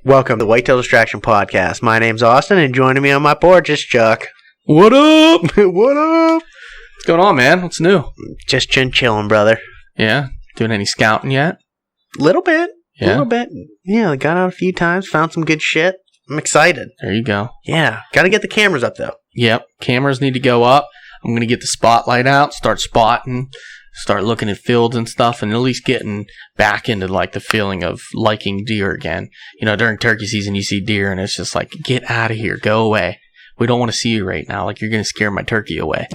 Welcome to the Whitetail Distraction Podcast. My name's Austin, and joining me on my porch is Chuck. What up? What up? What's going on, man? What's new? Just chilling, brother. Yeah? Doing any scouting yet? Little bit. Yeah? A little bit. Yeah, I got out a few times, found some good shit. I'm excited. There you go. Yeah. Gotta get the cameras up, though. Yep. Cameras need to go up. I'm going to get the spotlight out, start spotting, start looking at fields and stuff, and at least getting back into like the feeling of liking deer again. You know, during turkey season, you see deer, and it's just like, get out of here. Go away. We don't want to see you right now. Like, you're going to scare my turkey away.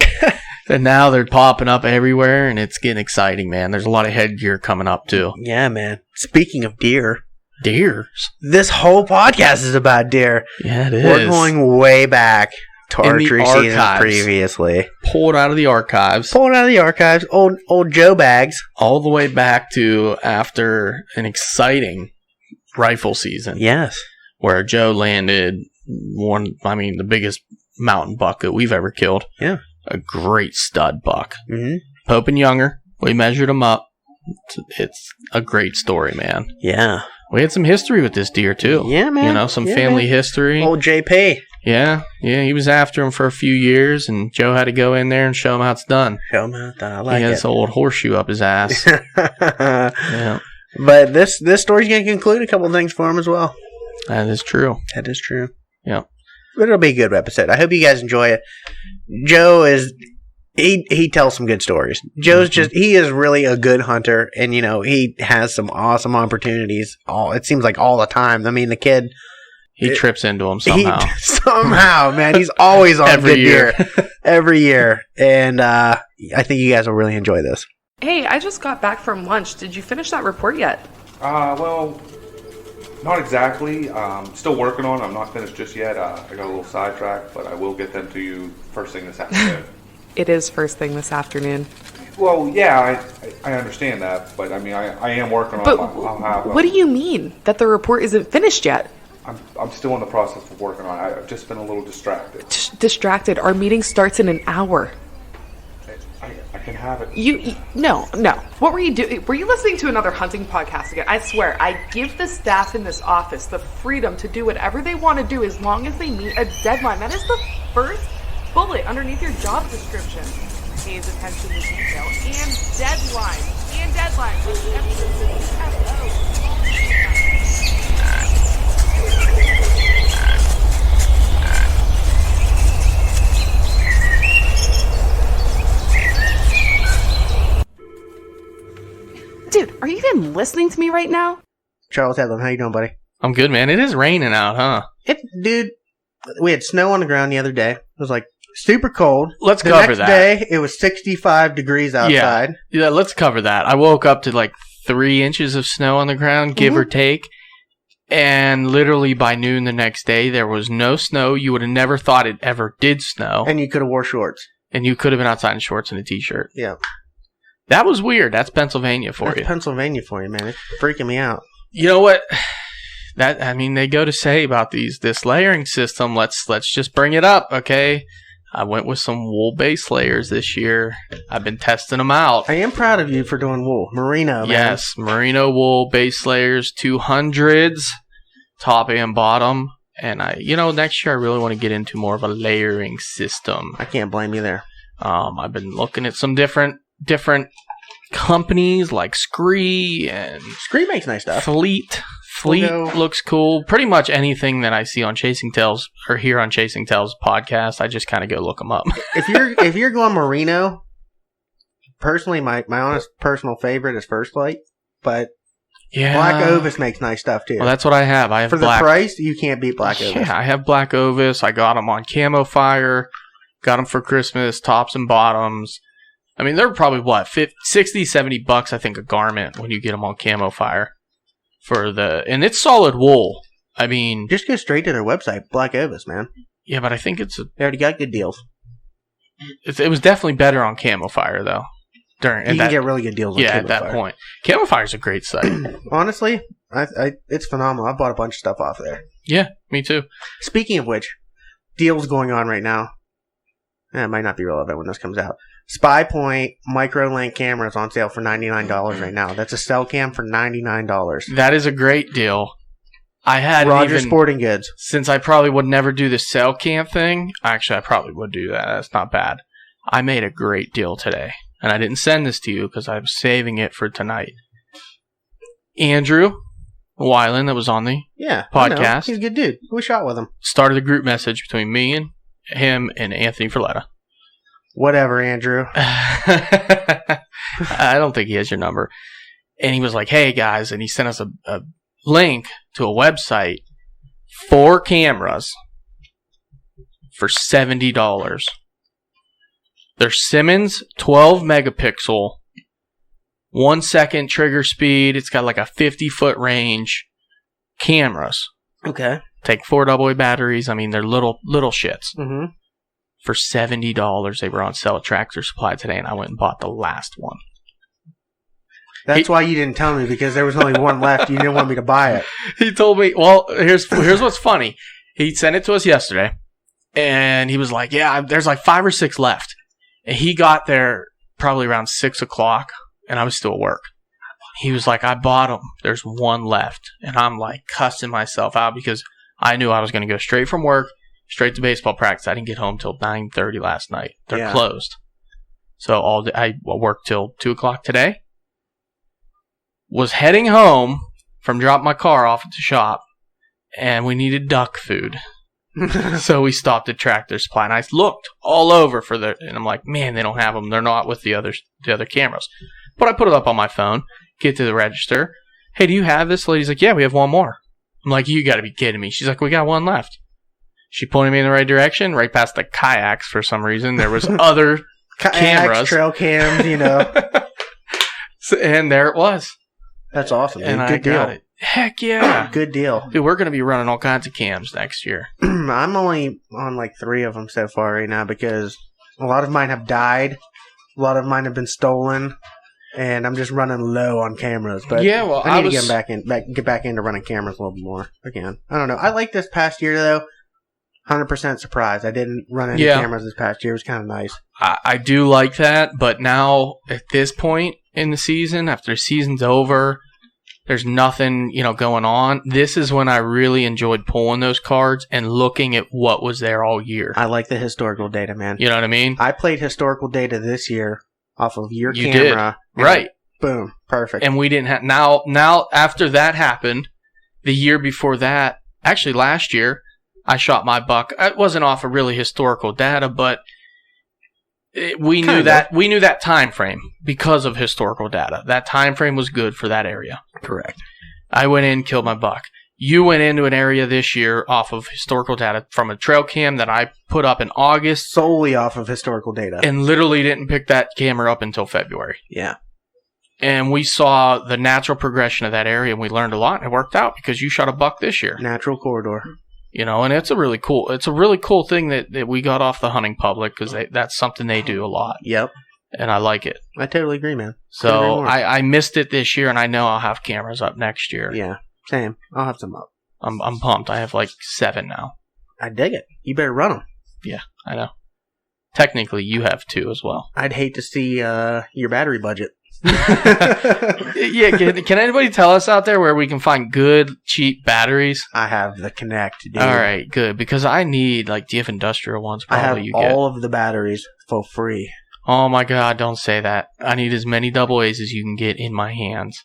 And now they're popping up everywhere, and it's getting exciting, man. There's a lot of headgear coming up, too. Yeah, man. Speaking of deer. Deers? This whole podcast is about deer. Yeah, it is. We're going way back to archery season previously. Pull it out of the archives. Old Joe bags. All the way back to after an exciting rifle season. Yes. Where Joe landed the biggest mountain buck that we've ever killed. Yeah. A great stud buck. Mm-hmm. Pope and Younger. We measured him up. It's a great story, man. Yeah. We had some history with this deer, too. Yeah, man. You know, some family history. Old JP. Yeah, he was after him for a few years, and Joe had to go in there and show him how it's done. Show him how it's done. I like it. He has an old horseshoe up his ass. Yeah. But this story's going to conclude a couple of things for him as well. That is true. Yeah. But it'll be a good episode. I hope you guys enjoy it. Joe is... He tells some good stories. Joe's he is really a good hunter, and, you know, he has some awesome opportunities. It seems like all the time. I mean, the kid... He trips into them somehow. Somehow, man. He's always on every good year. Deer. Every year. And I think you guys will really enjoy this. Hey, I just got back from lunch. Did you finish that report yet? Well, not exactly. Still working on it. I'm not finished just yet. I got a little sidetracked, but I will get them to you first thing this afternoon. It is first thing this afternoon. Well, yeah, I understand that, but I mean, I am working on it. What do you mean that the report isn't finished yet? I'm still in the process of working on it. I've just been a little distracted. Distracted? Our meeting starts in an hour. I can have it. No. What were you doing? Were you listening to another hunting podcast again? I swear, I give the staff in this office the freedom to do whatever they want to do as long as they meet a deadline. That is the first bullet underneath your job description. Pays attention to detail and deadlines. And deadlines with emphasis. Dude, are you even listening to me right now? Charles Hedland, how you doing, buddy? I'm good, man. It is raining out, huh? Dude, we had snow on the ground the other day. It was like super cold. Let's cover that. The next day, it was 65 degrees outside. Yeah, let's cover that. I woke up to like 3 inches of snow on the ground, give or take. And literally by noon the next day, there was no snow. You would have never thought it ever did snow. And you could have wore shorts. And you could have been outside in shorts and a t-shirt. Yeah. That was weird. That's Pennsylvania for you. That's Pennsylvania for you, man. It's freaking me out. You know what? They go to say about this layering system. Let's just bring it up, okay? I went with some wool base layers this year. I've been testing them out. I am proud of you for doing wool. Merino, man. Yes, merino wool base layers, 200s, top and bottom. And next year I really want to get into more of a layering system. I can't blame you there. I've been looking at some different companies like Scree and Scree makes nice stuff. Fleet looks cool. Pretty much anything that I see on Chasing Tails or hear on Chasing Tails podcast, I just kind of go look them up. if you're going merino, personally, my honest personal favorite is First Light, but yeah, Black Ovis makes nice stuff too. Well, that's what I have. I have for the price, you can't beat Black Ovis. Yeah, I have Black Ovis. I got them on Camo Fire. Got them for Christmas, tops and bottoms. I mean, they're probably, $60, $70, I think, a garment when you get them on Camo Fire. And it's solid wool. I mean... Just go straight to their website, Black Ovis, man. Yeah, but I think they already got good deals. It was definitely better on Camo Fire, though. You can get really good deals on Camo Fire. Yeah, at that point. Camo Fire's a great site. Honestly, it's phenomenal. I bought a bunch of stuff off there. Yeah, me too. Speaking of which, deals going on right now. It might not be relevant when this comes out. Spy Point micro link camera is on sale for $99 right now. That's a cell cam for $99. That is a great deal. I had Roger Sporting Goods. Since I probably would never do the sale camp thing. Actually, I probably would do that. That's not bad. I made a great deal today. And I didn't send this to you because I'm saving it for tonight. Andrew Weiland, that was on the podcast. He's a good dude. We shot with him. Started a group message between me and him and Anthony Ferletta. Whatever, Andrew. I don't think he has your number. And he was like, hey, guys. And he sent us a link to a website, 4 cameras for $70. They're Simmons 12 megapixel, 1 second trigger speed. It's got like a 50-foot range cameras. Okay. Take 4 AA batteries. I mean, they're little shits. Mm-hmm. For $70, they were on sale at Tractor Supply today, and I went and bought the last one. That's why you didn't tell me, because there was only one left. You didn't want me to buy it. He told me, well, here's what's funny. He sent it to us yesterday, and he was like, yeah, there's like 5 or 6 left. And he got there probably around 6 o'clock, and I was still at work. He was like, I bought them. There's 1 left. And I'm like cussing myself out because I knew I was going to go straight from work, straight to baseball practice. I didn't get home till 9:30 last night. They're closed. So I worked till 2 o'clock today. Was heading home from dropping my car off at the shop, and we needed duck food. So we stopped at Tractor Supply, and I looked all over and I'm like, man, they don't have them. They're not with the other cameras. But I put it up on my phone, get to the register. Hey, do you have this? The lady's like, yeah, we have 1 more. I'm like, you got to be kidding me. She's like, we got 1 left. She pointed me in the right direction, right past the kayaks for some reason. There was other cameras. Trail cams, you know. And there it was. That's awesome, dude. And Good deal. got it. Heck yeah. Good deal. Dude, we're going to be running all kinds of cams next year. I'm only on like 3 of them so far right now because a lot of mine have died. A lot of mine have been stolen. And I'm just running low on cameras. But yeah, well, I need to get back into running cameras a little bit more again. I don't know. I like this past year, though. 100% surprised. I didn't run any cameras this past year. It was kind of nice. I do like that, but now at this point in the season, after the season's over, there's nothing, going on. This is when I really enjoyed pulling those cards and looking at what was there all year. I like the historical data, man. You know what I mean? I played historical data this year off of your camera. Did. Right. Boom. Perfect. And we didn't have... Now, after that happened, the year before that, actually last year, I shot my buck. It wasn't off of really historical data, but we knew that time frame because of historical data. That time frame was good for that area. Correct. I went in, killed my buck. You went into an area this year off of historical data from a trail cam that I put up in August. Solely off of historical data. And literally didn't pick that camera up until February. Yeah. And we saw the natural progression of that area, and we learned a lot, and it worked out because you shot a buck this year. Natural corridor. And it's a really cool thing that we got off the hunting public because that's something they do a lot. Yep. And I like it. I totally agree, man. So I missed it this year, and I know I'll have cameras up next year. Yeah, same. I'll have some up. I'm pumped. I have like 7 now. I dig it. You better run them. Yeah, I know. Technically, you have 2 as well. I'd hate to see your battery budget. Yeah, can anybody tell us out there where we can find good, cheap batteries? I have the Connect, dude. All right, good. Because I need, do you have industrial ones? Probably I have all of the batteries for free. Oh my God, don't say that. I need as many double A's as you can get in my hands.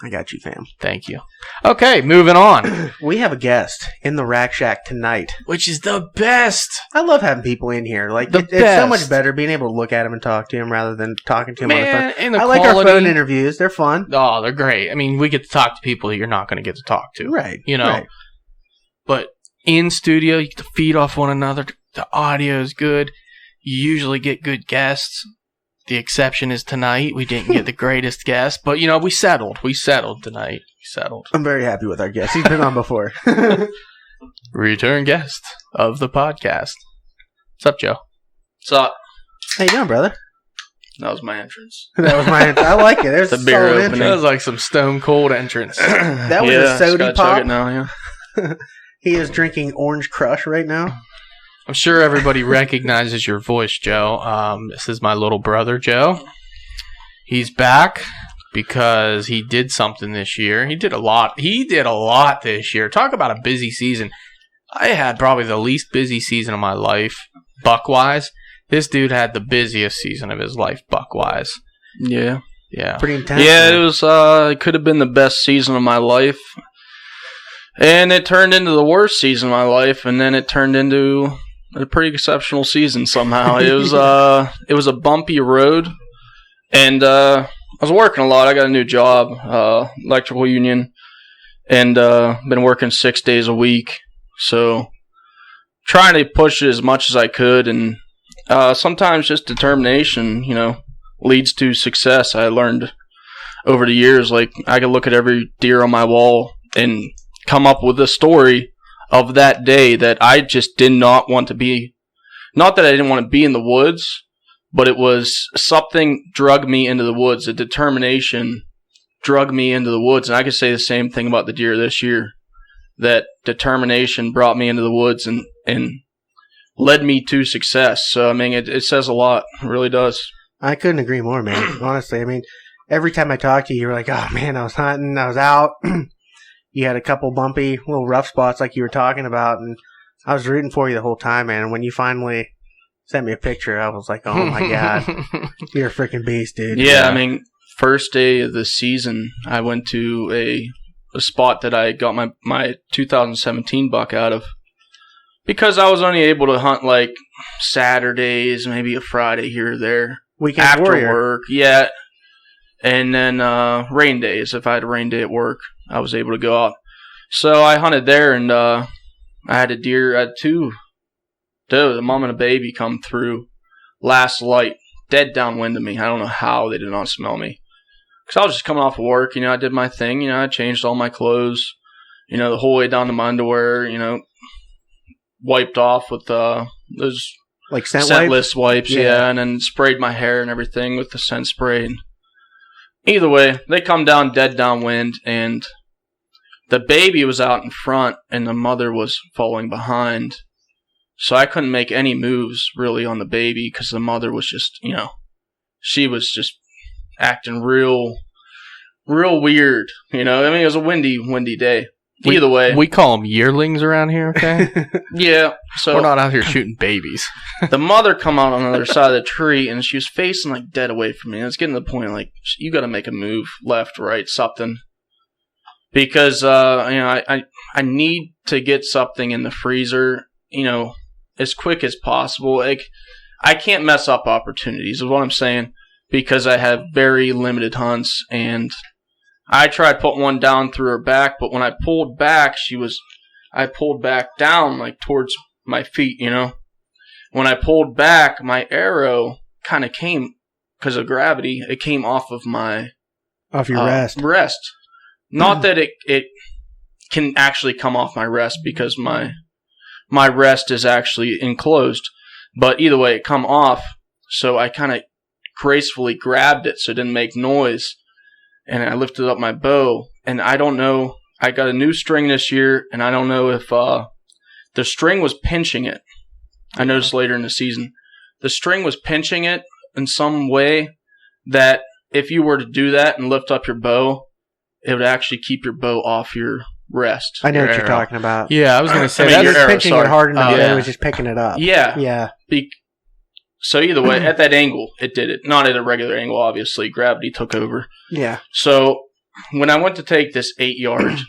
I got you, fam. Thank you. Okay, moving on. We have a guest in the Rack Shack tonight. Which is the best. I love having people in here. It's so much better being able to look at him and talk to him rather than talking to him on the phone. And I like our phone interviews. They're fun. Oh, they're great. I mean, we get to talk to people that you're not going to get to talk to. Right. Right. But in studio, you get to feed off one another. The audio is good. You usually get good guests. The exception is tonight. We didn't get the greatest guest, but we settled. We settled tonight. I'm very happy with our guest. He's been on before. Return guest of the podcast. What's up, Joe? What's up? How you doing, brother? That was my entrance. That was my entrance. I like it. There's the beer opening. That was like some stone cold entrance. That was a soda pop. Chug it now, yeah. He is drinking Orange Crush right now. I'm sure everybody recognizes your voice, Joe. This is my little brother, Joe. He's back. because he did something this year. He did a lot. He did a lot this year. Talk about a busy season. I had probably the least busy season of my life, buck-wise. This dude had the busiest season of his life, buck-wise. Yeah. Yeah. Pretty intense. Yeah, it was. It could have been the best season of my life, and it turned into the worst season of my life, and then it turned into a pretty exceptional season somehow. It was. It was a bumpy road, and I was working a lot. I got a new job, electrical union, and been working 6 days a week. So trying to push it as much as I could, and sometimes just determination, leads to success. I learned over the years, like, I could look at every deer on my wall and come up with a story of that day that I just did not want to be. Not that I didn't want to be in the woods, but it was something drug me into the woods. A determination drug me into the woods. And I could say the same thing about the deer this year. That determination brought me into the woods and led me to success. So, I mean, it says a lot. It really does. I couldn't agree more, man. Honestly, I mean, every time I talk to you, you're like, oh, man, I was hunting, I was out. You had a couple bumpy, little rough spots like you were talking about, and I was rooting for you the whole time, man. And when you finally sent me a picture, I was like, oh, my God, you're a freaking beast, dude. Yeah, I mean, first day of the season, I went to a spot that I got my 2017 buck out of. Because I was only able to hunt, like, Saturdays, maybe a Friday here or there. Weekend after warrior. work, yeah. And then rain days. If I had a rain day at work, I was able to go out. So I hunted there, and I had a deer. I had two does, a mom and a baby, come through last light, dead downwind of me. I don't know how they did not smell me. Because I was just coming off of work, I did my thing, I changed all my clothes, the whole way down to my underwear, wiped off with those like scentless wipes, and then sprayed my hair and everything with the scent spray. And either way, they come down dead downwind, and the baby was out in front, and the mother was following behind. So I couldn't make any moves, really, on the baby, because the mother was just, she was just acting real weird, I mean, it was a windy day. Either way. We call them yearlings around here, okay? Yeah. So we're not out here shooting babies. The mother come out on the other side of the tree, and she was facing, like, dead away from me. And it's getting to the point, like, you got to make a move, left, right, something. Because, I need to get something in the freezer, as quick as possible. Like, I can't mess up opportunities, is what I'm saying, because I have very limited hunts, and I tried putting one down through her back, but when I pulled back, I pulled back down, like, towards my feet, When I pulled back, my arrow kind of came, because of gravity, it came off of my... Off your rest. Not that it can actually come off my rest, because my rest is actually enclosed. But either way, it come off, so I kind of gracefully grabbed it so it didn't make noise. And I lifted up my bow, and I don't know, I got a new string this year, and I don't know if the string was pinching it. I noticed later in the season. The string was pinching it in some way that if you were to do that and lift up your bow, it would actually keep your bow off your rest. I know what you're talking about. Yeah, I was going to say, he was pinching it hard enough that it was just picking it up. Yeah. Yeah. So either way, at that angle, it did it. Not at a regular angle, obviously. Gravity took over. Yeah. So when I went to take this 8-yard,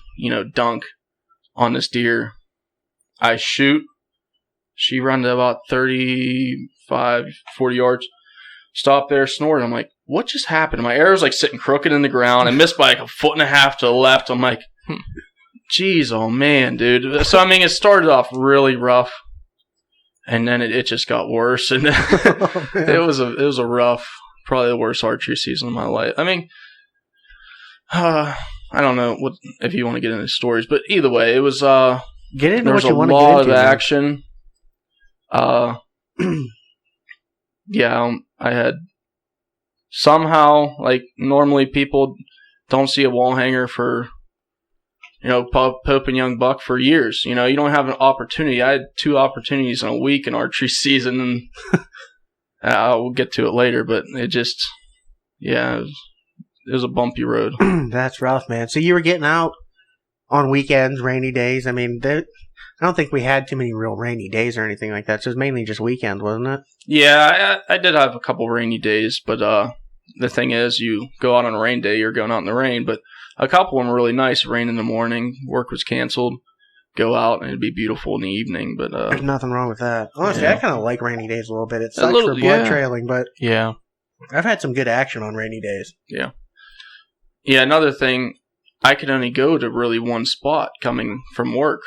dunk on this deer, I shoot. She run to about 35, 40 yards. Stop there, snorting. I'm like, what just happened? My arrow's like sitting crooked in the ground. I missed by like 1.5 feet to the left. I'm like, geez, oh man, dude. So I mean, it started off really rough. And then it just got worse, and it was a rough, probably the worst archery season of my life. I mean, I don't know if you want to get into stories, but either way, it was get into there was what you a want to lot get into, of action. Yeah, I had somehow, like, normally people don't see a wall hanger for, Pope and Young Buck for years. You don't have an opportunity. I had 2 opportunities in a week in archery season, and I'll get to it later, but it just, it was was a bumpy road. That's rough, man. So you were getting out on weekends, rainy days. I mean, I don't think we had too many real rainy days or anything like that. So it was mainly just weekends, wasn't it? Yeah, I did have a couple rainy days, but the thing is, you go out on a rain day, you're going out in the rain. But a couple of them were really nice. Rain in the morning, work was canceled. Go out and it'd be beautiful in the evening. But there's nothing wrong with that. Honestly, yeah. I kind of like rainy days a little bit. It sucks for blood trailing, but yeah, I've had some good action on rainy days. Yeah. Yeah, another thing, I could only go to really one spot coming from work.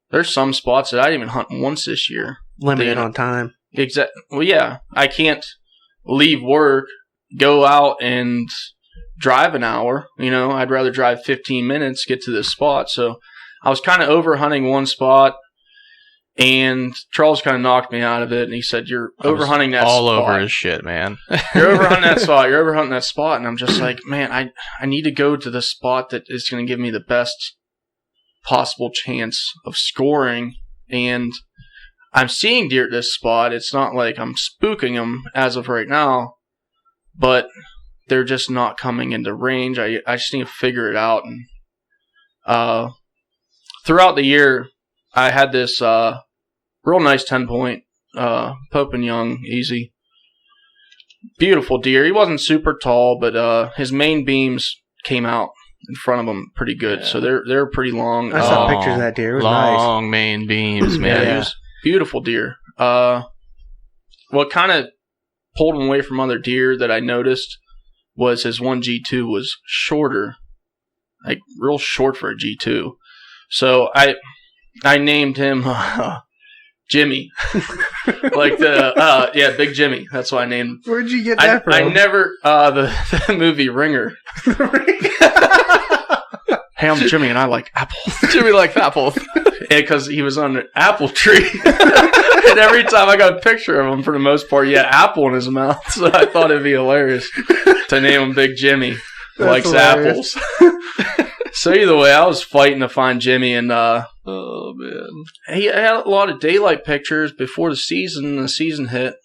There's some spots that I didn't even hunt once this year. Limited on time. Well, yeah. I can't leave work, go out and drive an hour. I'd rather drive 15 minutes, get to this spot. So I was kind of over hunting one spot, and Charles kind of knocked me out of it, and he said, "You're over hunting that all spot. over his shit, man. You're over hunting that spot. You're over hunting that spot." And I'm just like, man, I need to go to the spot that is going to give me the best possible chance of scoring. And I'm seeing deer at this spot. It's not like I'm spooking them as of right now, but they're just not coming into range. I just need to figure it out. And throughout the year, I had this real nice 10-point Pope and Young, easy. Beautiful deer. He wasn't super tall, but his main beams came out in front of him pretty good. Yeah. So they're pretty long. I saw pictures of that deer. It was long nice. main beams, man. Yeah, he was beautiful deer. What kind of pulled him away from other deer that I noticed was his 1G2 was shorter, like real short for a G2. So I named him Jimmy, like Big Jimmy. That's what I named him. Where'd you get that from? I never the movie Ringer. Hey, I'm Jimmy, and I like apples. Jimmy likes apples. Because he was on an apple tree, and every time I got a picture of him, for the most part, he had apple in his mouth. So I thought it'd be hilarious to name him Big Jimmy. Likes hilarious. Apples. So either way, I was fighting to find Jimmy, and oh man, he had a lot of daylight pictures before the season hit,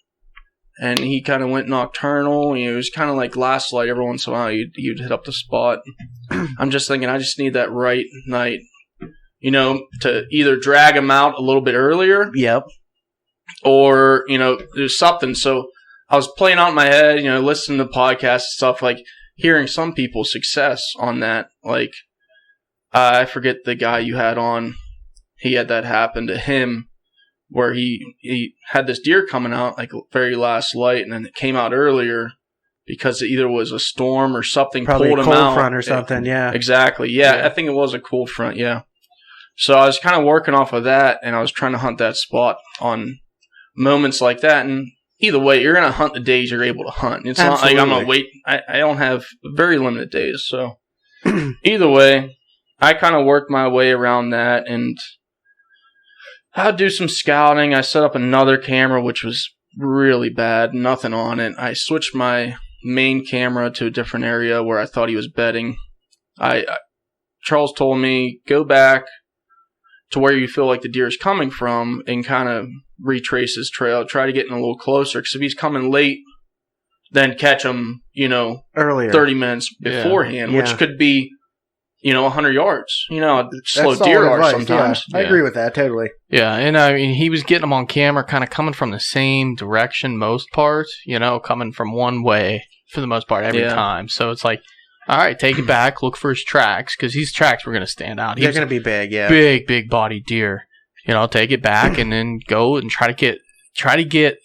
and he kind of went nocturnal. It was kind of like last light. Every once in a while, you'd hit up the spot. I'm just thinking, I just need that right night, to either drag him out a little bit earlier. Yep. Or do something. So I was playing out in my head, listening to podcasts and stuff, like hearing some people's success on that, like. I forget the guy you had on. He had that happen to him where he had this deer coming out like very last light, and then it came out earlier because it either was a storm or something probably pulled a him cold out. Front or something, yeah. Exactly. Yeah, I think it was a cold front, yeah. So I was kind of working off of that, and I was trying to hunt that spot on moments like that. And either way, you're going to hunt the days you're able to hunt. It's Absolutely. not like I'm going to wait. I don't have very limited days. So either way, I kind of worked my way around that, and I'd do some scouting. I set up another camera, which was really bad, nothing on it. I switched my main camera to a different area where I thought he was bedding. Charles told me, go back to where you feel like the deer is coming from and kind of retrace his trail. Try to get in a little closer, because if he's coming late, then catch him, earlier, 30 minutes beforehand, Yeah. which could be 100 yards. A slow That's deer solid are advice, sometimes. Yeah. I agree with that totally. Yeah, and I mean, he was getting them on camera kind of coming from the same direction most part, coming from one way for the most part every time. So it's like, all right, take it back, look for his tracks, because these tracks were going to stand out. They're going to be big, yeah. Big body deer. Take it back and then go and try to get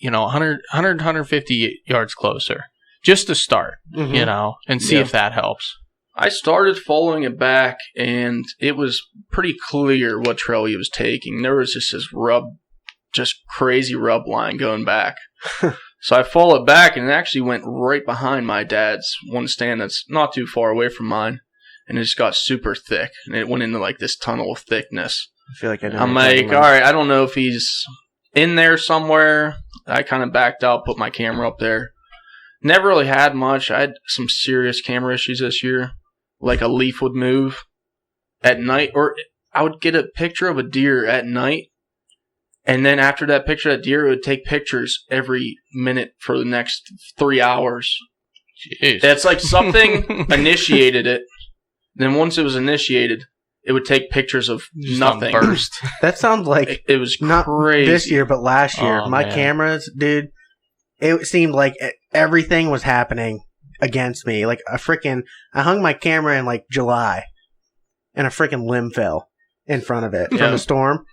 100, 150 yards closer just to start, and see if that helps. I started following it back, and it was pretty clear what trail he was taking. There was just this crazy rub line going back. So I followed back, and it actually went right behind my dad's one stand that's not too far away from mine, and it just got super thick, and it went into like this tunnel of thickness. I feel like I know. I'm like, all right, I don't know if he's in there somewhere. I kind of backed out, put my camera up there. Never really had much. I had some serious camera issues this year. Like a leaf would move at night, or I would get a picture of a deer at night, and then after that picture of that deer, it would take pictures every minute for the next 3 hours. Jeez. It's like something initiated it. Then once it was initiated, it would take pictures of nothing. Burst. That sounds like It was not crazy. this year, but last year. Oh, My man. cameras, dude, it seemed like everything was happening against me. Like I hung my camera in like July, and a freaking limb fell in front of it from Yeah. a storm,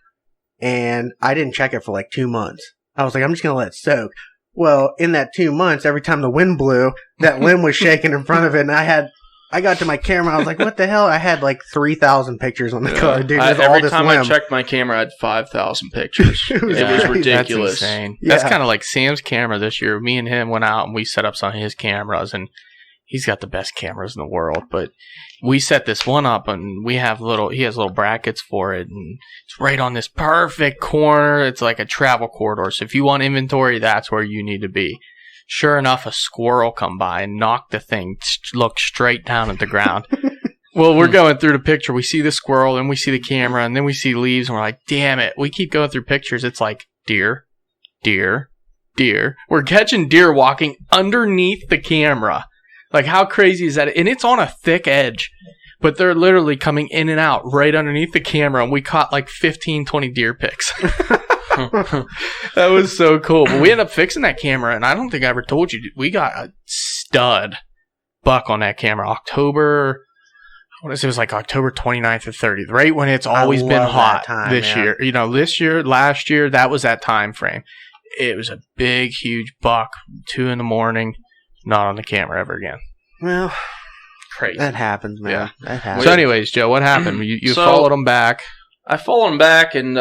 and I didn't check it for like 2 months. I was like, I'm just gonna let it soak. Well, in that 2 months, every time the wind blew, that limb was shaking in front of it, and I got to my camera, I was like, what the hell? I had like 3,000 pictures on the card, dude. With all Every this time limb. I checked my camera, I had 5,000 pictures. It was It was crazy. ridiculous. That's insane. Yeah. That's kind of like Sam's camera this year. Me and him went out and we set up some of his cameras, and he's got the best cameras in the world. But we set this one up, and he has little brackets for it, and it's right on this perfect corner. It's like a travel corridor. So if you want inventory, that's where you need to be. Sure enough, a squirrel come by and knocked the thing, looked straight down at the ground. Well, we're going through the picture. We see the squirrel, and we see the camera, and then we see leaves, and we're like, damn it. We keep going through pictures. It's like deer, deer, deer. We're catching deer walking underneath the camera. Like, how crazy is that? And it's on a thick edge, but they're literally coming in and out right underneath the camera, and we caught like 15, 20 deer pics. That was so cool. But we ended up fixing that camera, and I don't think I ever told you. We got a stud buck on that camera. October 29th or 30th, right when it's always been love hot that time, this man. year. You know, last year, that was that time frame. It was a big, huge buck, 2 a.m, not on the camera ever again. Well, Crazy. that happens, man. Yeah. That happens. So anyways, Joe, what happened? You So- followed him back. I followed him back, and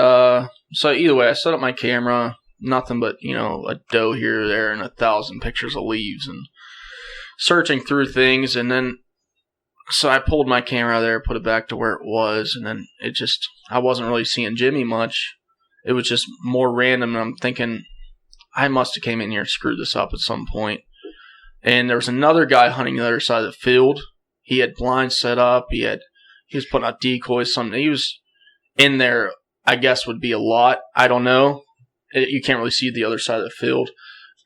so either way, I set up my camera. Nothing but, a doe here or there and 1,000 pictures of leaves and searching through things. And then, so I pulled my camera out of there, put it back to where it was. And then I wasn't really seeing Jimmy much. It was just more random. And I'm thinking, I must have came in here and screwed this up at some point. And there was another guy hunting the other side of the field. He had blinds set up. He was putting out decoys, something. He was in there, I guess, would be a lot. I don't know. You can't really see the other side of the field.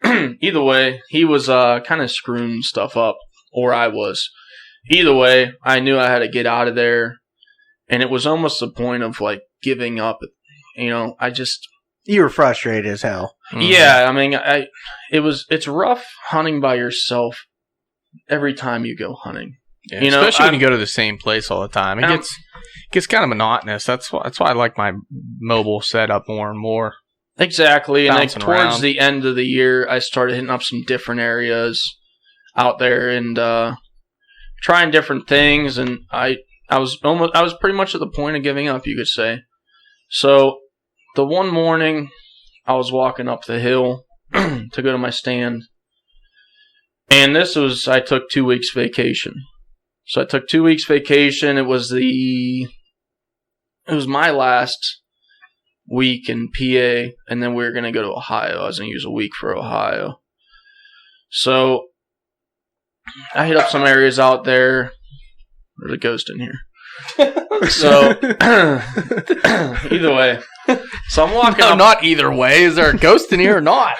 Either way, he was kind of screwing stuff up, or I was. Either way, I knew I had to get out of there, and it was almost the point of like giving up. You were frustrated as hell. Yeah, I mean, it's rough hunting by yourself every time you go hunting. Yeah, especially when you go to the same place all the time. It gets kind of monotonous. That's why I like my mobile setup more and more. Exactly, and Bouncing towards around. the end of the year, I started hitting up some different areas out there and trying different things. And I was pretty much at the point of giving up, you could say. So the one morning, I was walking up the hill to go to my stand, and I took 2 weeks vacation. So I took 2 weeks vacation. It was my last week in PA, and then we were going to go to Ohio. I was going to use a week for Ohio. So I hit up some areas out there. There's a ghost in here. So either way. So I'm walking up. Not either way. Is there a ghost in here or not?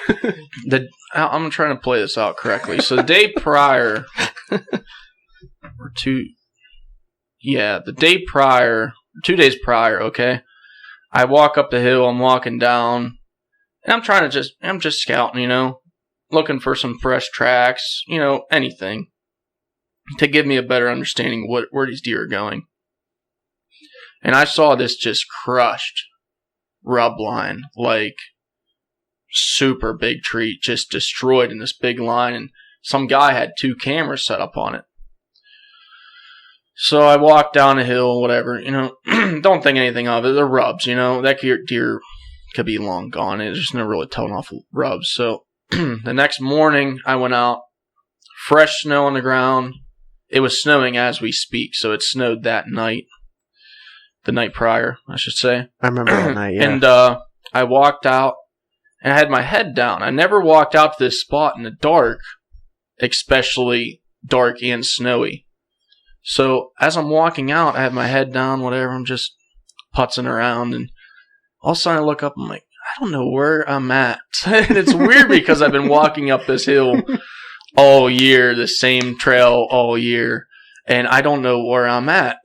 I'm trying to play this out correctly. So the day prior, the day prior, 2 days prior, okay? I walk up the hill, I'm walking down, and I'm just scouting, looking for some fresh tracks, anything to give me a better understanding of where these deer are going. And I saw this just crushed rub line, like super big tree, just destroyed in this big line, and some guy had 2 cameras set up on it. So I walked down a hill, whatever, don't think anything of it. They're rubs, that deer could be long gone. There's just no really telling off rubs. So the next morning I went out, fresh snow on the ground. It was snowing as we speak, so it snowed that night. The night prior, I should say. I remember that night, yeah. And I walked out, and I had my head down. I never walked out to this spot in the dark, especially dark and snowy. So as I'm walking out, I have my head down, whatever. I'm just putzing around, and all of a sudden I look up. I'm like, I don't know where I'm at. And it's weird because I've been walking up this hill all year, the same trail all year, and I don't know where I'm at.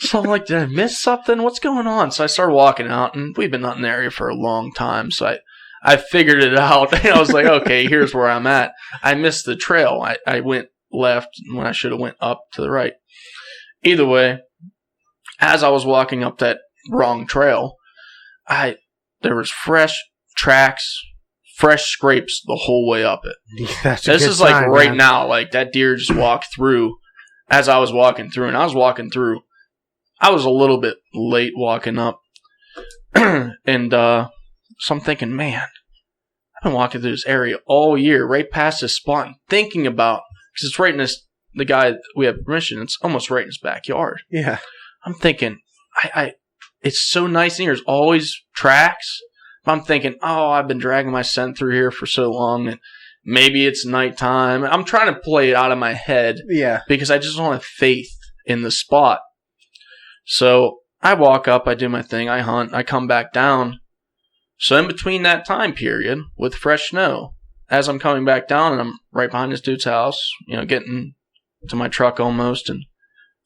So I'm like, did I miss something? What's going on? So I started walking out, and we've been hunting the area for a long time, so I figured it out. And I was like, okay, here's where I'm at. I missed the trail. I went left when I should have went up to the right. Either way, as I was walking up that wrong trail, there was fresh tracks, fresh scrapes the whole way up it. This is like sign, right now, like that deer just walked through as I was walking through, and I was walking through. I was a little bit late walking up, and so I'm thinking, man, I've been walking through this area all year, right past this spot, and thinking about, because it's right in this, the guy we have permission, it's almost right in his backyard. Yeah. I'm thinking, it's so nice in here. There's always tracks. I'm thinking, oh, I've been dragging my scent through here for so long, and maybe it's nighttime. I'm trying to play it out of my head. Yeah. Because I just don't have faith in the spot. So I walk up, I do my thing, I hunt, I come back down. So in between that time period, with fresh snow, as I'm coming back down, and I'm right behind this dude's house, getting to my truck almost, and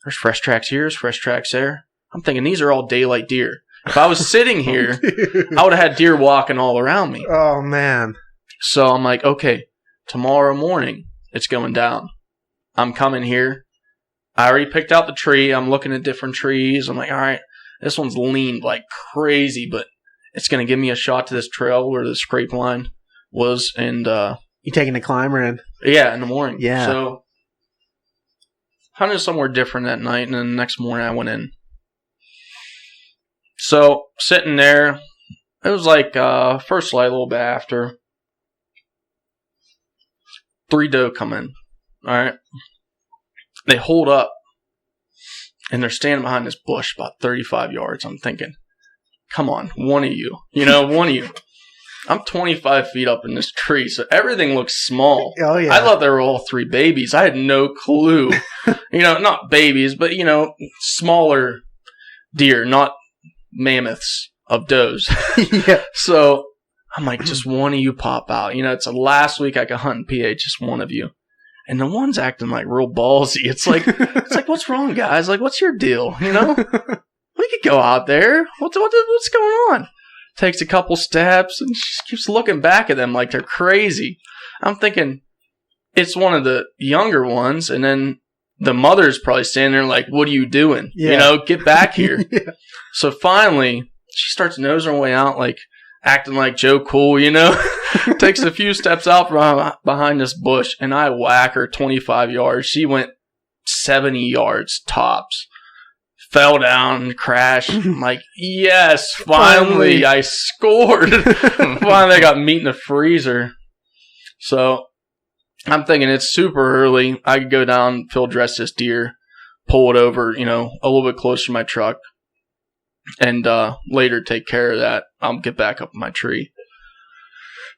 there's fresh tracks here, there's fresh tracks there. I'm thinking these are all daylight deer. If I was sitting here, I would have had deer walking all around me. Oh, man. So I'm like, okay, tomorrow morning, it's going down. I'm coming here. I already picked out the tree. I'm looking at different trees. I'm like, all right, this one's leaned like crazy, but it's going to give me a shot to this trail where the scrape line was. And you taking the climber in? Yeah, in the morning. Yeah. So hunted somewhere different that night, and then the next morning I went in. So sitting there, it was like first light a little bit after. 3 doe come in. All right. They hold up, and they're standing behind this bush about 35 yards. I'm thinking, come on, one of you. One of you. I'm 25 feet up in this tree, so everything looks small. Oh, yeah. I thought they were all 3 babies. I had no clue. Not babies, but, smaller deer, not mammoths of does. Yeah. So I'm like, just one of you pop out. It's the last week I could hunt in PA, just one of you. And the one's acting like real ballsy. It's like, what's wrong, guys? Like, what's your deal? We could go out there. What's going on? Takes a couple steps and she keeps looking back at them like they're crazy. I'm thinking it's one of the younger ones, and then the mother's probably standing there like, what are you doing? Yeah. Get back here. Yeah. So finally, she starts nosing her way out, like acting like Joe Cool, Takes a few steps out from behind this bush, and I whack her 25 yards. She went 70 yards tops. Fell down and crashed. I'm like, yes, finally I scored. Finally I got meat in the freezer. So I'm thinking it's super early. I could go down, field dress this deer, pull it over, a little bit closer to my truck, and later take care of that. I'll get back up in my tree.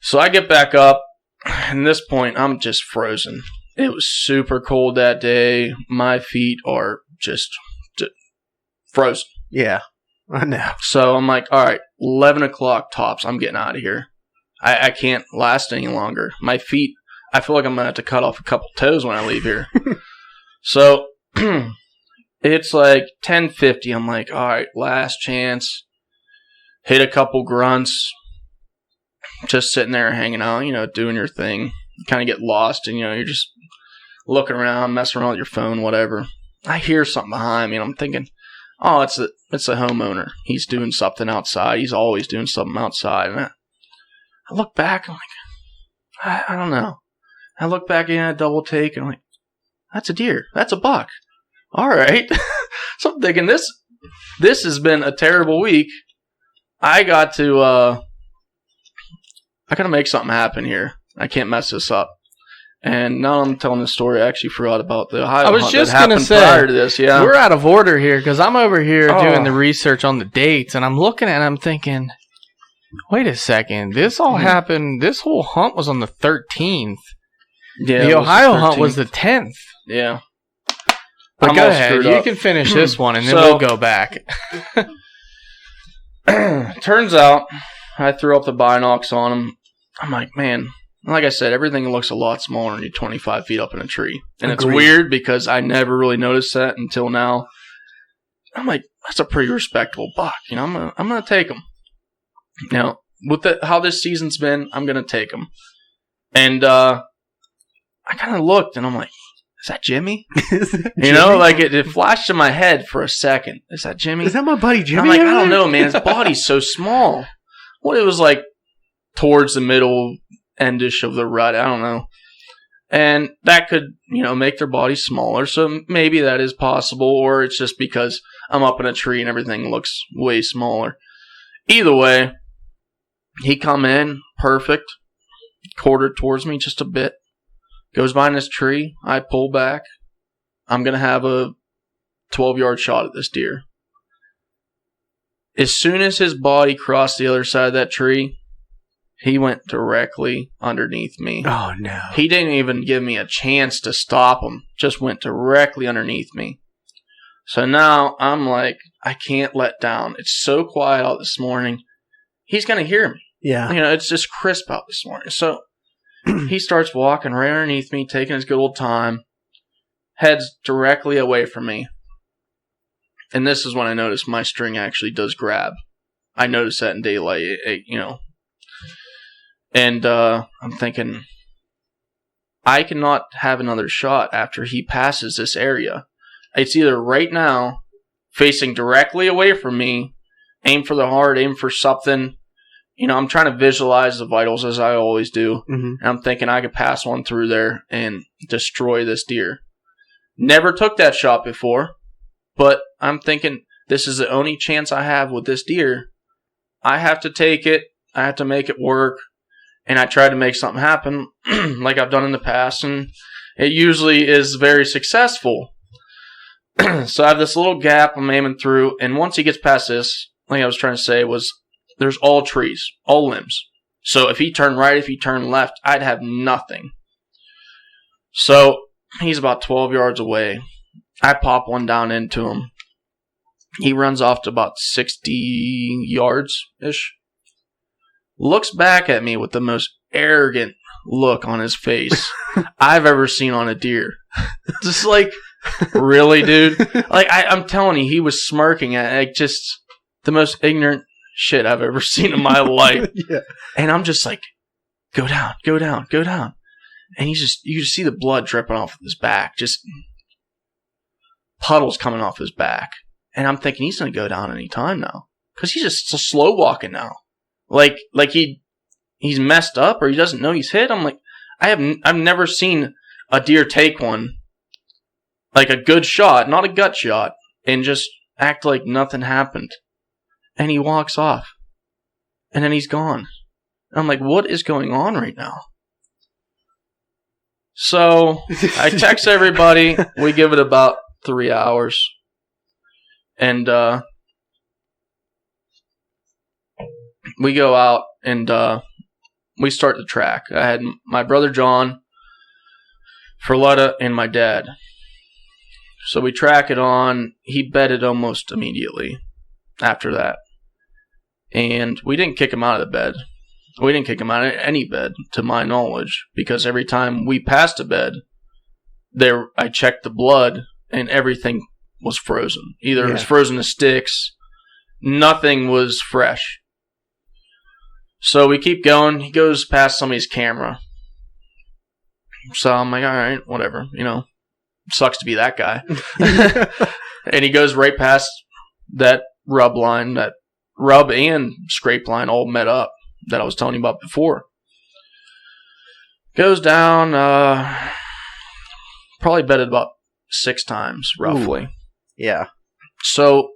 So I get back up, and at this point, I'm just frozen. It was super cold that day. My feet are just frozen. Yeah, I know. So I'm like, all right, 11 o'clock tops. I'm getting out of here. I can't last any longer. My feet, I feel like I'm going to have to cut off a couple toes when I leave here. So it's like 10:50. I'm like, all right, last chance. Hit a couple grunts. Just sitting there hanging out, doing your thing. You kind of get lost, and, you're just looking around, messing around with your phone, whatever. I hear something behind me, and I'm thinking, oh, it's the homeowner. He's doing something outside. He's always doing something outside. And I look back, I'm like, I don't know. I look back in, I double take, and I'm like, that's a deer. That's a buck. All right. So I'm thinking, this has been a terrible week. I got to make something happen here. I can't mess this up. And now I'm telling this story, I actually forgot about the Ohio I was hunt just that happened say, prior to this. Yeah, we're out of order here because I'm over here doing the research on the dates, and I'm looking at it, I'm thinking, wait a second, this all happened, this whole hunt was on the 13th. Yeah, the Ohio hunt was the 10th. Yeah. But go ahead, you can finish this one, and then we'll go back. Turns out, I threw up the binocs on him. I'm like, man, like I said, everything looks a lot smaller when you're 25 feet up in a tree. And Agreed. It's weird because I never really noticed that until now. I'm like, that's a pretty respectable buck. You know, I'm gonna take him. Now, with how this season's been, I'm gonna take him. And I kind of looked, and I'm like, is that Jimmy? Is that You know, like it flashed in my head for a second. Is that Jimmy? Is that my buddy Jimmy? I'm like, over I don't there? know, man. His body's so small. Well, it was like towards the middle endish of the rut. I don't know. And that could, make their body smaller. So maybe that is possible, or it's just because I'm up in a tree and everything looks way smaller. Either way, he come in perfect, quartered towards me just a bit, goes behind this tree. I pull back. I'm going to have a 12-yard shot at this deer. As soon as his body crossed the other side of that tree, he went directly underneath me. Oh, no. He didn't even give me a chance to stop him. Just went directly underneath me. So now I'm like, I can't let down. It's so quiet out this morning. He's going to hear me. Yeah. It's just crisp out this morning. So he starts walking right underneath me, taking his good old time, heads directly away from me. And this is when I noticed my string actually does grab. I noticed that in daylight, And I'm thinking, I cannot have another shot after he passes this area. It's either right now, facing directly away from me, aim for the heart, aim for something. I'm trying to visualize the vitals as I always do. Mm-hmm. And I'm thinking I could pass one through there and destroy this deer. Never took that shot before, but I'm thinking this is the only chance I have with this deer. I have to take it. I have to make it work. And I try to make something happen like I've done in the past, and it usually is very successful. So I have this little gap I'm aiming through, and once he gets past this, like I was trying to say, was there's all trees, all limbs. So if he turned right, if he turned left, I'd have nothing. So he's about 12 yards away. I pop one down into him. He runs off to about 60 yards-ish. Looks back at me with the most arrogant look on his face I've ever seen on a deer. Just like, really, dude? Like, I'm telling you, he was smirking at like just the most ignorant shit I've ever seen in my life. Yeah. And I'm just like, go down, go down, go down. And you just see the blood dripping off of his back, just puddles coming off his back. And I'm thinking he's going to go down any time now, because he's just so slow walking now. Like he's messed up, or he doesn't know he's hit. I'm like, I've never seen a deer take one, like a good shot, not a gut shot, and just act like nothing happened. And he walks off. And then he's gone. And I'm like, what is going on right now? So I text everybody. We give it about 3 hours. And we go out and we start the track. I had my brother John, Ferletta, and my dad. So we track it on. He bedded almost immediately after that. And we didn't kick him out of the bed. We didn't kick him out of any bed, to my knowledge, because every time we passed a bed, I checked the blood, and everything was frozen. Either it was frozen to sticks. Nothing was fresh. So we keep going. He goes past somebody's camera. So I'm like, all right, whatever. Sucks to be that guy. And he goes right past that rub line, that rub and scrape line all met up that I was telling you about before. Goes down, probably bedded about 6 times, roughly. Ooh. Yeah. So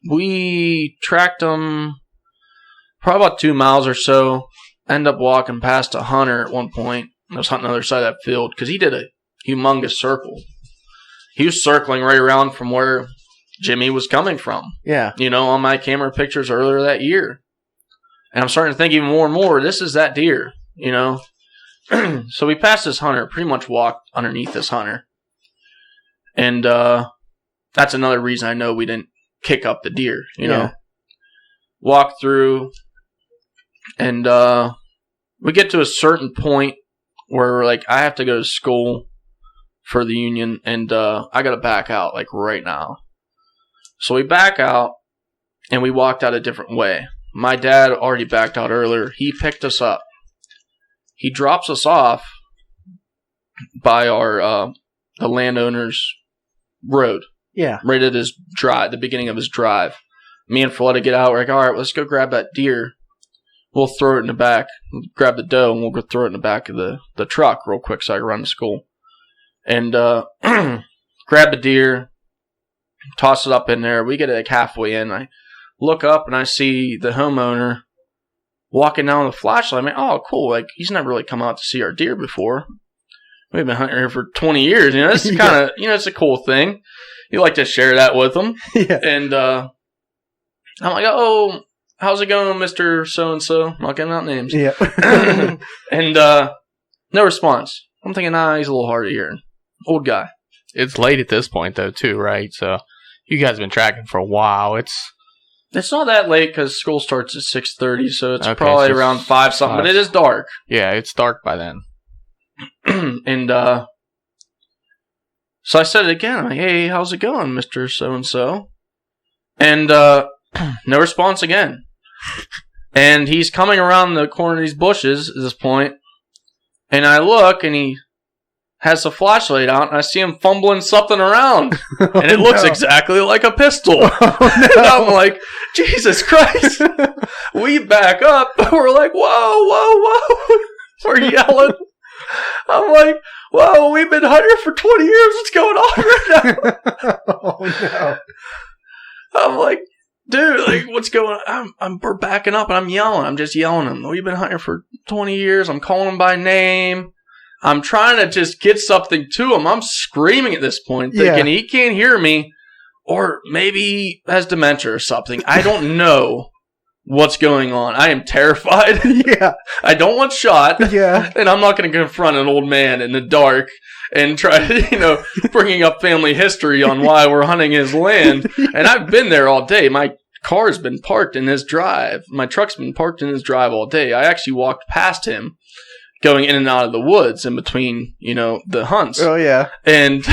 we tracked him probably about 2 miles or so. End up walking past a hunter at one point. I was hunting the other side of that field because he did a humongous circle. He was circling right around from where Jimmy was coming from. Yeah. On my camera pictures earlier that year. And I'm starting to think even more and more, this is that deer, So we passed this hunter, pretty much walked underneath this hunter. And that's another reason I know we didn't kick up the deer, Walked through, and we get to a certain point where we're like, I have to go to school for the union, and I got to back out like right now. So we back out, and we walked out a different way. My dad already backed out earlier. He picked us up. He drops us off by our the landowner's road. Yeah. Right at his drive, the beginning of his drive. Me and Philetta get out. We're like, all right, let's go grab that deer. We'll throw it in the back, grab the doe, and we'll go throw it in the back of the truck real quick so I can run to school. And grab the deer, toss it up in there. We get it like halfway in. I look up and I see the homeowner walking down with a flashlight. I'm like, oh, cool. Like, he's never really come out to see our deer before. We've been hunting here for 20 years. This is kind of, it's a cool thing. You like to share that with them. Yeah. And I'm like, oh, how's it going, Mr. So-and-so? I'm not giving out names. Yeah. And no response. I'm thinking, he's a little hard of hearing. Old guy. It's late at this point, though, too, right? So you guys have been tracking for a while. It's not that late because school starts at 6:30, so it's okay, probably so around 5 something, but it is dark. Yeah, it's dark by then. And so I said it again. I'm like, hey, how's it going, Mr. So-and-so? And no response again. And he's coming around the corner of these bushes at this point, and I look, and he has a flashlight out, and I see him fumbling something around, and it looks exactly like a pistol. And I'm like, Jesus Christ. We back up. We're like, whoa, whoa, whoa. We're yelling. I'm like, whoa, we've been hunting for 20 years. What's going on right now? Oh, no. I'm like, dude, like, what's going on? We're backing up, and I'm yelling. I'm just yelling at him. We've been hunting for 20 years. I'm calling him by name. I'm trying to just get something to him. I'm screaming at this point, thinking he can't hear me, or maybe he has dementia or something. I don't know what's going on. I am terrified. Yeah. I don't want shot. Yeah. And I'm not going to confront an old man in the dark and try to, bringing up family history on why we're hunting his land. And I've been there all day. My car's been parked in his drive. My truck's been parked in his drive all day. I actually walked past him going in and out of the woods in between, the hunts. Oh, yeah. And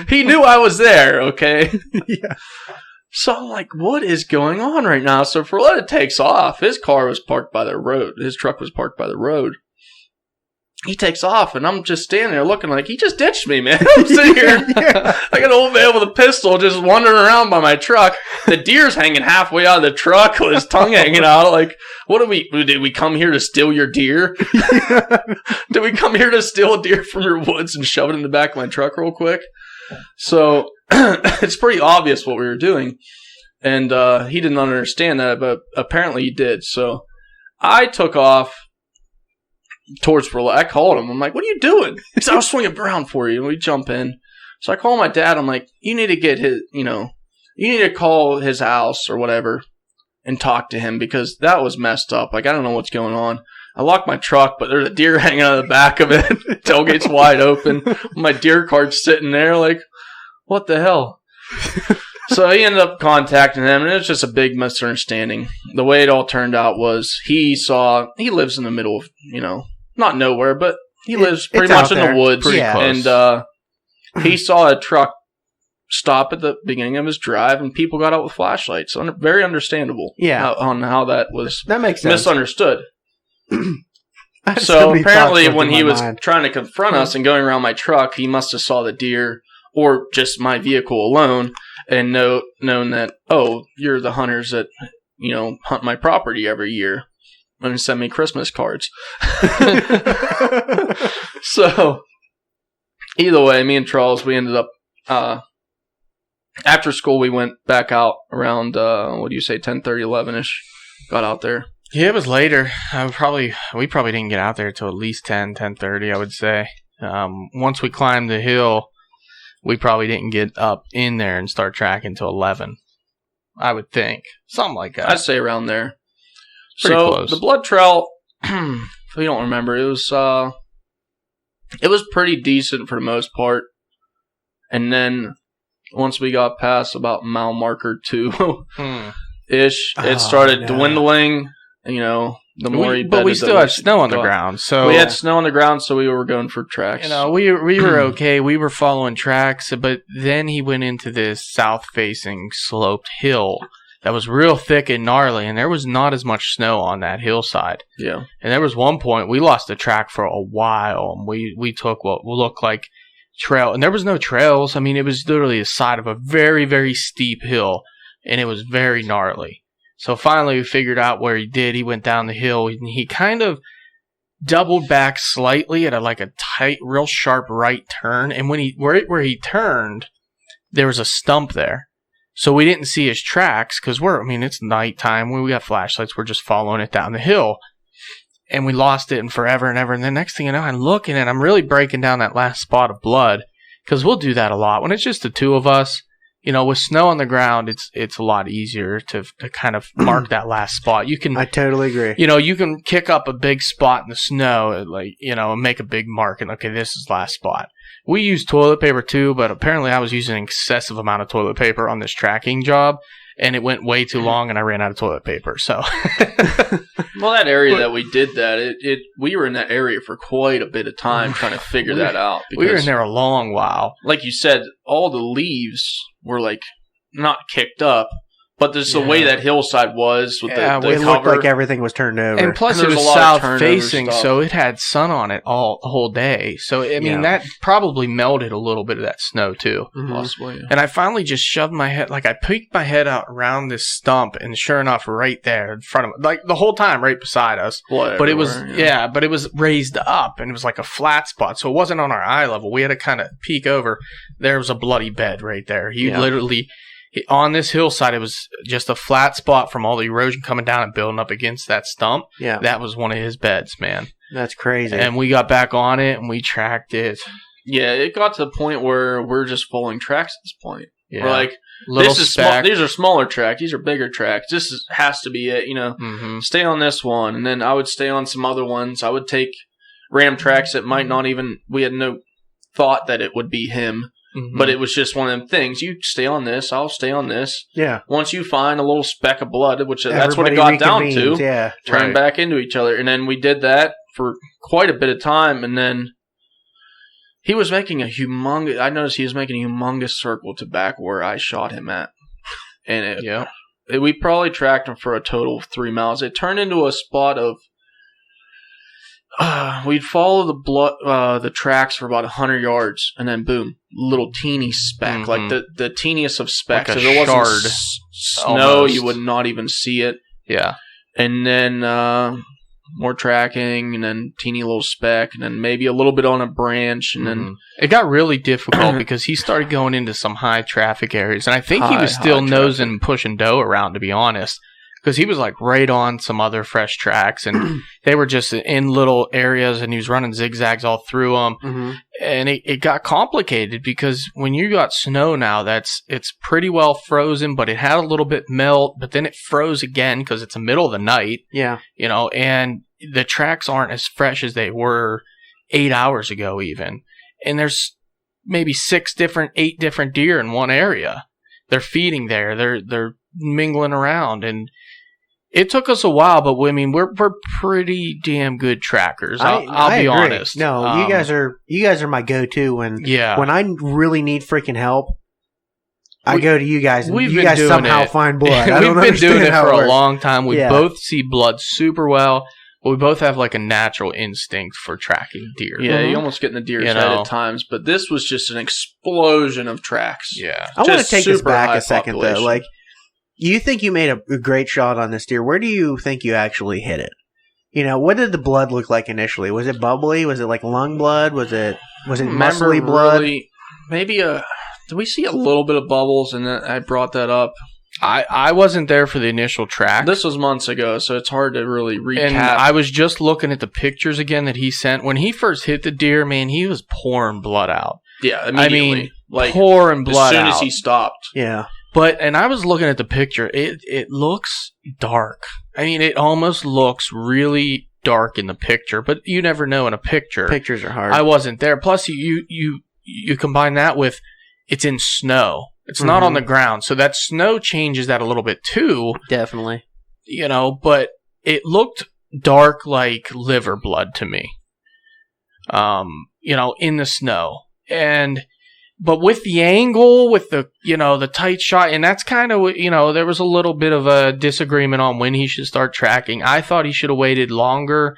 he knew I was there, okay? Yeah. So I'm like, what is going on right now? So Ferletta takes off. His car was parked by the road. His truck was parked by the road. He takes off, and I'm just standing there looking like, he just ditched me, man. I'm sitting here. Yeah. I got an old man with a pistol just wandering around by my truck. The deer's hanging halfway out of the truck with his tongue hanging out. Like, did we come here to steal your deer? Did we come here to steal a deer from your woods and shove it in the back of my truck real quick? So it's pretty obvious what we were doing. And he didn't understand that, but apparently he did. So I took off towards Ferletta. I called him. I'm like, what are you doing? He said, I'll swing it around for you. And we jump in. So I call my dad. I'm like, you need to get his, you need to call his house or whatever and talk to him because that was messed up. Like, I don't know what's going on. I locked my truck, but there's a deer hanging out of the back of it. Tailgate's wide open. My deer cart's sitting there like, what the hell? So he ended up contacting him, and it was just a big misunderstanding. The way it all turned out was he lives in the middle of, not nowhere, but he lives pretty much in the woods. Pretty close. And he saw a truck stop at the beginning of his drive, and people got out with flashlights. Very understandable. Yeah. On how that was That makes sense. misunderstood. I had So many apparently thoughts when in he my was mind. trying to confront us and going around my truck, he must have saw the deer or just my vehicle alone and known that, oh, you're the hunters that, hunt my property every year and send me Christmas cards. So either way, me and Charles, we ended up, after school, we went back out around, 10:30, 11-ish, got out there. Yeah, it was later. We probably didn't get out there till at least 10:30, I would say. Once we climbed the hill, we probably didn't get up in there and start tracking till 11. I would think. Something like that. I'd say around there. Pretty So close. the blood trail, if you don't remember, it was pretty decent for the most part. And then once we got past about mile marker 2-ish, it started dwindling. the more he but we bedded, the still had less snow on the got. ground. So We had snow on the ground, so we were going for tracks. you know, we were okay. We were following tracks, but then he went into this south-facing sloped hill that was real thick and gnarly, and there was not as much snow on that hillside. Yeah. And there was one point we lost the track for a while, and we took what looked like trail, and there was no trails. I mean, it was literally the side of a very, very steep hill, and it was very gnarly. So finally we figured out where he did. He went down the hill, and he kind of doubled back slightly at a tight, real sharp right turn. And when where he turned, there was a stump there. So we didn't see his tracks because it's nighttime. When we got flashlights, we're just following it down the hill. And we lost it in forever and ever. And the next thing you know, I'm looking and I'm really breaking down that last spot of blood because we'll do that a lot. When it's just the two of us, with snow on the ground, it's a lot easier to kind of mark that last spot. I totally agree. You can kick up a big spot in the snow, and make a big mark, and okay, this is last spot. We use toilet paper too, but apparently I was using an excessive amount of toilet paper on this tracking job, and it went way too long, and I ran out of toilet paper. So, well, that area that we did that, we were in that area for quite a bit of time trying to figure that out. We were in there a long while. Like you said, all the leaves were not kicked up, but there's the way that hillside was with the it cover. looked like everything was turned over. And plus, And it was there's a lot of turnover south-facing, stuff. so it had sun on it the whole day. So, that probably melted a little bit of that snow, too. Possibly. And I finally just shoved my head, I peeked my head out around this stump, and sure enough, right there in front of the whole time, right beside us. Blood But it was, everywhere, but it was raised up, and it was like a flat spot, so it wasn't on our eye level. We had to kind of peek over. There was a bloody bed right there. He literally, on this hillside, it was just a flat spot from all the erosion coming down and building up against that stump. Yeah. That was one of his beds, man. That's crazy. And we got back on it, and we tracked it. Yeah, it got to the point where we're just following tracks at this point. Yeah. We're like, Little this is speck. these are smaller tracks. These are bigger tracks. Has to be it. Stay on this one, and then I would stay on some other ones. I would take random tracks that might not even. We had no thought that it would be him, but it was just one of them things. You stay on this, I'll stay on this. Yeah. Once you find a little speck of blood, which that's what it got down to. Yeah. Turn back into each other, and then we did that for quite a bit of time, and then. He was making I noticed he was making a humongous circle to back where I shot him at. And we probably tracked him for a total of 3 miles. It turned into a spot of, we'd follow the tracks for about 100 yards, and then boom, little teeny speck, like the teeniest of specks. Like a if it wasn't shard, snow, almost. you would not even see it. Yeah. And then, more tracking, and then teeny little speck, and then maybe a little bit on a branch, and then it got really difficult because he started going into some high traffic areas, and I think he was still nosing and pushing doe around, to be honest, because he was right on some other fresh tracks, and they were just in little areas, and he was running zigzags all through them, and it got complicated because when you got snow now, it's pretty well frozen, but it had a little bit melt, but then it froze again because it's the middle of the night. Yeah. And the tracks aren't as fresh as they were 8 hours ago even. And there's maybe 8 different deer in one area. They're feeding there. They're mingling around, and it took us a while, but we're pretty damn good trackers. I'll be agree. honest. No, you guys are my go-to when I really need freaking help. I go to you guys, and you guys somehow find blood. I don't We've been doing it for it a long time. We both see blood super well, but we both have a natural instinct for tracking deer. Yeah, you almost get in the deer's head at times, but this was just an explosion of tracks. Yeah. I want to take this back a second, population. though. You think you made a great shot on this deer. Where do you think you actually hit it? What did the blood look like initially? Was it bubbly? Was it like lung blood? Was it muscly blood? Really, maybe did we see a little bit of bubbles, and then I brought that up? I wasn't there for the initial track. This was months ago, so it's hard to really recap. And I was just looking at the pictures again that he sent. When he first hit the deer, man, he was pouring blood out. Yeah, immediately. Pouring blood out. As soon as he stopped. Yeah. And I was looking at the picture. It looks dark. It almost looks really dark in the picture, but you never know in a picture. Pictures are hard. I wasn't there. Plus, you combine that with it's in snow. It's not on the ground, so that snow changes that a little bit too. Definitely. But it looked dark like liver blood to me. In the snow. But with the angle, with the tight shot, and that's kind of, there was a little bit of a disagreement on when he should start tracking. I thought he should have waited longer.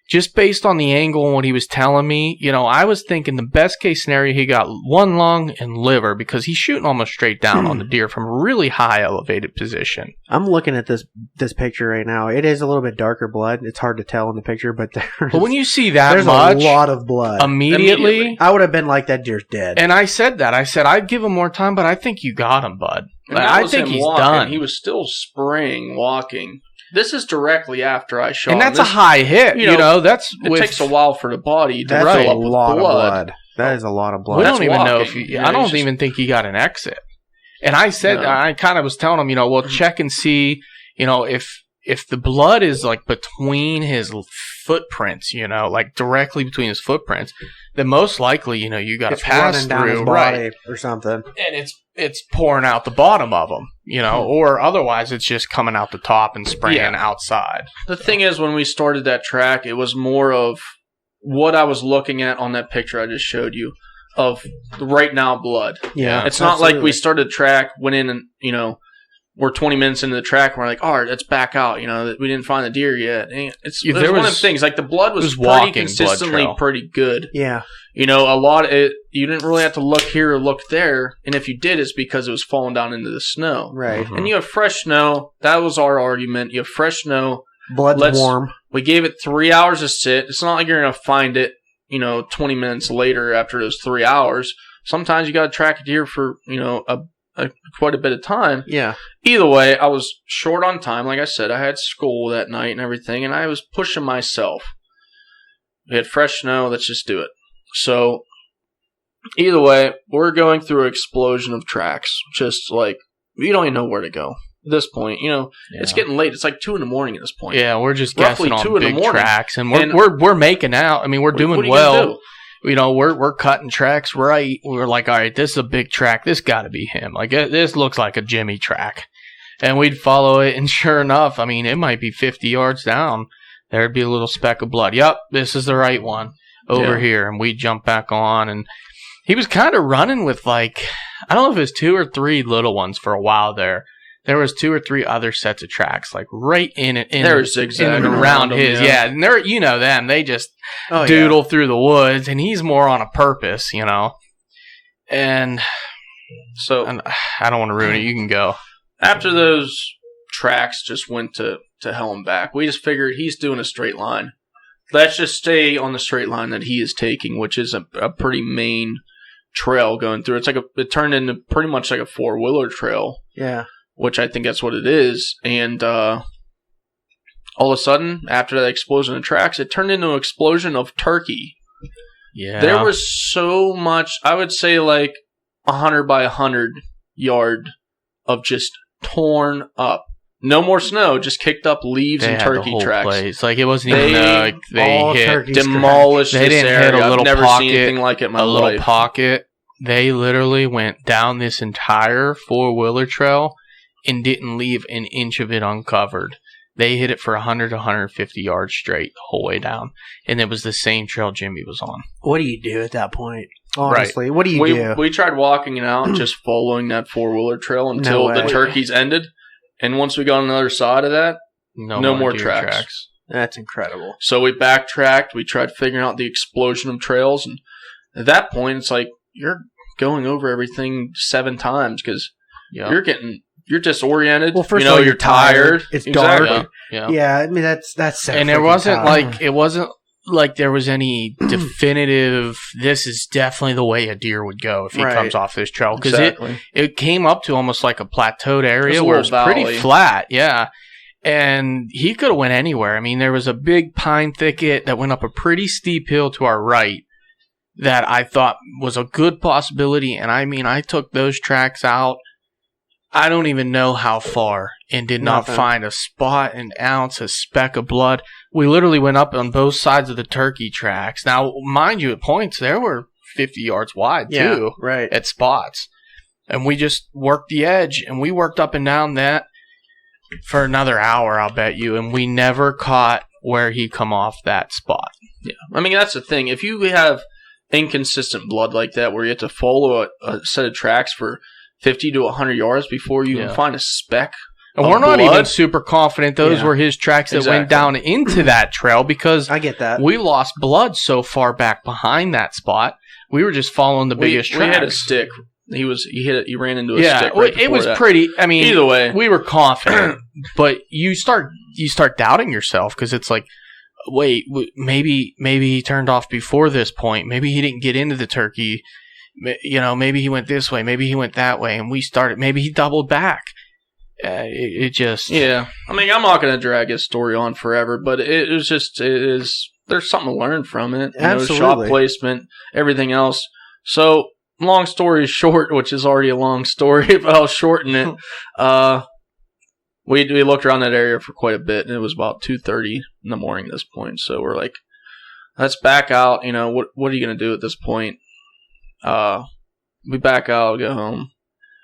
Just based on the angle and what he was telling me, I was thinking the best case scenario, he got one lung and liver because he's shooting almost straight down on the deer from a really high elevated position. I'm looking at this picture right now. It is a little bit darker blood. It's hard to tell in the picture, but when you see that there's much, a lot of blood. Immediately, I would have been like, that deer's dead. And I said that. I said, I'd give him more time, but I think you got him, bud. I think he's done. He was still spraying, walking. This is directly after I shot. And that's a high hit. It takes a while for the body to fill up a with lot blood. of blood. That is a lot of blood. We don't even know if walking. I don't even think he got an exit. And I said, I kind of was telling him, we'll check and see, if the blood is like between his footprints, like directly between his footprints, then most likely, you got to pass down his through, body right, or something. and it's pouring out the bottom of them, or otherwise it's just coming out the top and spraying outside. The thing is, when we started that track, it was more of what I was looking at on that picture I just showed you of the right now blood. Yeah, it's not like we started track, went in and, we're 20 minutes into the track and we're like, all right, let's back out. We didn't find the deer yet. It was one of the things. Like, the blood was pretty consistently pretty good. Yeah. You didn't really have to look here or look there. And if you did, it's because it was falling down into the snow. Right. And you have fresh snow. That was our argument. You have fresh snow. Blood's warm. We gave it 3 hours to sit. It's not like you're going to find it, 20 minutes later after those 3 hours. Sometimes you got to track a deer for, quite a bit of time. Yeah. Either way, I was short on time. Like I said, I had school that night and everything, and I was pushing myself. We had fresh snow. Let's just do it. So, either way, we're going through an explosion of tracks. Just like, we don't even know where to go at this point. It's getting late. It's like 2 a.m. at this point. Yeah, we're just Roughly guessing 2 on big tracks, and And- we're making out. I mean, we're doing What are you well. gonna do? We're cutting tracks right. We're like, all right, this is a big track. This got to be him. Like, this looks like a Jimmy track. And we'd follow it, and sure enough, I mean, it might be 50 yards down. There'd be a little speck of blood. Yep, this is the right one over here. And we'd jump back on, and he was kind of running with, like, I don't know if it was 2 or 3 little ones for a while there. There was 2 or 3 other sets of tracks, like right in it, zigzagging around them, his, and they're, them, they just doodle through the woods, and he's more on a purpose, And so I don't want to ruin it. You can go. After those tracks just went to hell and back, we just figured he's doing a straight line. Let's just stay on the straight line that he is taking, which is a pretty main trail going through. It turned into pretty much like a 4-wheeler trail. Yeah. Which I think that's what it is. And all of a sudden, after that explosion of tracks, it turned into an explosion of turkey. Yeah. There was so much, I would say like 100 by 100 yard of just torn up. No more snow, just kicked up leaves and turkey tracks. Place. Like, it wasn't even like they demolished they this didn't area. hit a little I've never pocket, seen anything like it in my life. little pocket. They literally went down this entire 4-wheeler trail and didn't leave an inch of it uncovered. They hit it for 100 to 150 yards straight the whole way down. And it was the same trail Jimmy was on. What do you do at that point? Honestly, what do you do? We tried walking it out, just following that 4-wheeler trail until the turkeys ended. And once we got on the other side of that, no more tracks. That's incredible. So we backtracked. We tried figuring out the explosion of trails. And at that point, it's like you're going over everything 7 times because you're disoriented. Well, first of all, you're tired. It's dark. Yeah. I mean, that's and it wasn't like there was any definitive, this is definitely the way a deer would go if he comes off this trail. Because it came up to almost like a plateaued area where it was pretty flat. Yeah. And he could have went anywhere. I mean, there was a big pine thicket that went up a pretty steep hill to our right that I thought was a good possibility. And I mean, I took those tracks out. I don't even know how far, and did not find a spot, an ounce, a speck of blood. We literally went up on both sides of the turkey tracks. Now, mind you, at points, there were 50 yards wide, too, at spots. And we just worked the edge, and we worked up and down that for another hour, I'll bet you, and we never caught where he come off that spot. Yeah, I mean that's the thing. If you have inconsistent blood like that, where you have to follow a set of tracks for 50 to 100 yards before you can find a speck. And we're not even super confident those were his tracks that went down into that trail, because I get that. We lost blood so far back behind that spot. We were just following the biggest tracks. We had a stick. He ran into a stick. Right it was that. pretty. I mean, either way, we were confident, but you start doubting yourself, because it's like, wait, maybe he turned off before this point. Maybe he didn't get into the turkey. Maybe he went this way. Maybe he went that way, and we started. Maybe he doubled back. It just... Yeah. I mean, I'm not going to drag his story on forever, but there's something to learn from it. Absolutely. Shot placement, everything else. So, long story short, which is already a long story, but I'll shorten it. We looked around that area for quite a bit, and it was about 2:30 in the morning at this point. So we're like, let's back out. What are you going to do at this point? We back out, go home.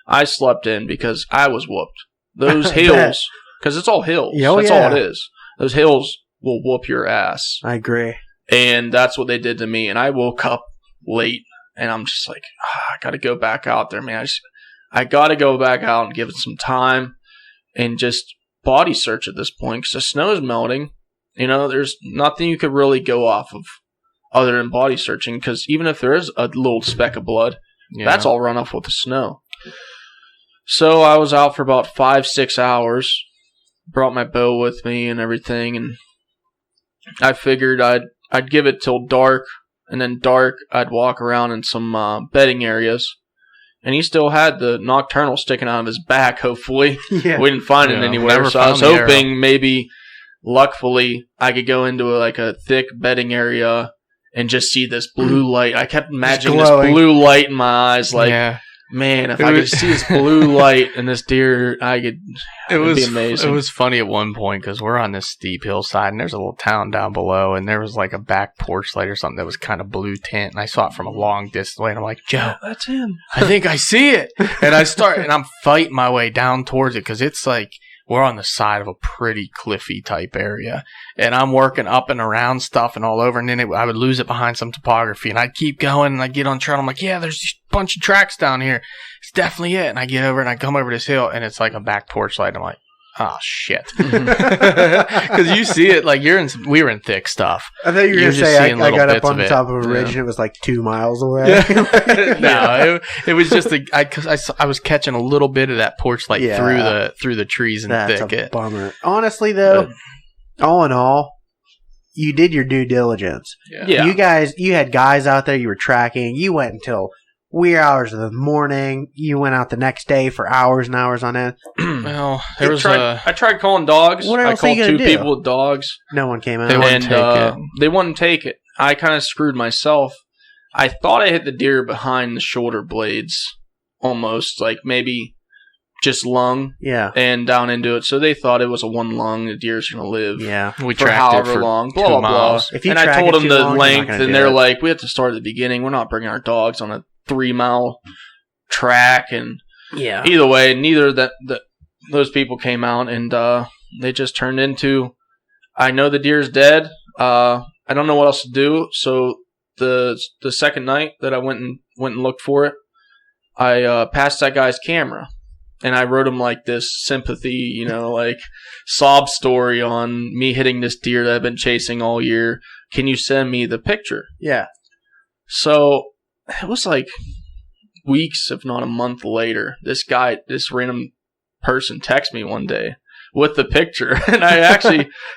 I slept in because I was whooped. Those hills, because it's all hills. That's all it is. Those hills will whoop your ass. I agree. And that's what they did to me. And I woke up late, and I'm just like, I got to go back out there, man. I got to go back out and give it some time and just body search at this point, because the snow is melting. There's nothing you could really go off of other than body searching, because even if there is a little speck of blood, that's all run off with the snow. So I was out for about 5-6 hours, brought my bow with me and everything, and I figured I'd give it till dark, and then dark I'd walk around in some bedding areas. And he still had the nocturnal sticking out of his back, hopefully. Yeah. We didn't find it anywhere, so I was hoping maybe, luckily, I could go into a thick bedding area and just see this blue light. I kept imagining this blue light in my eyes, man, if I could see this blue light and this deer, it'd be amazing. It was funny at one point, because we're on this steep hillside, and there's a little town down below, and there was a back porch light or something that was kind of blue tint, and I saw it from a long distance away, and I'm like, Joe, that's him. I think I see it. And I'm fighting my way down towards it, because it's we're on the side of a pretty cliffy type area, and I'm working up and around stuff and all over, and then I would lose it behind some topography, and I'd keep going, and I'd get on trail, and I'm like, yeah, there's a bunch of tracks down here. It's definitely it. And I get over, and I come over this hill, and it's like a back porch light. I'm like, oh, shit. Because you see it, we were in thick stuff. I thought you were going to say, I got up on the top of a ridge, and it was 2 miles away. No, it was just, I was catching a little bit of that porch light through the trees and thicket. That's a bummer. Honestly, though, all in all, you did your due diligence. Yeah. You had guys out there you were tracking. You went until wee hours of the morning. You went out the next day for hours and hours on end. Well, I tried calling dogs. What else I called are you 2 gonna do? people with dogs. No one came out. They wouldn't take it. They wouldn't take it. I kind of screwed myself. I thought I hit the deer behind the shoulder blades, almost, maybe just lung, and down into it. So they thought it was a one lung. The deer's gonna live, we for tracked however it for long, 2 blah blah miles. blah. And I told them the length, and they're like, "We have to start at the beginning. We're not bringing our dogs on a 3-mile track." And either way, neither those people came out, and they just turned into, I know the deer's dead. I don't know what else to do. So the second night that I went and looked for it, I passed that guy's camera, and I wrote him this sympathy, sob story on me hitting this deer that I've been chasing all year. Can you send me the picture? Yeah. So it was weeks, if not a month later, this random person texted me one day with the picture, and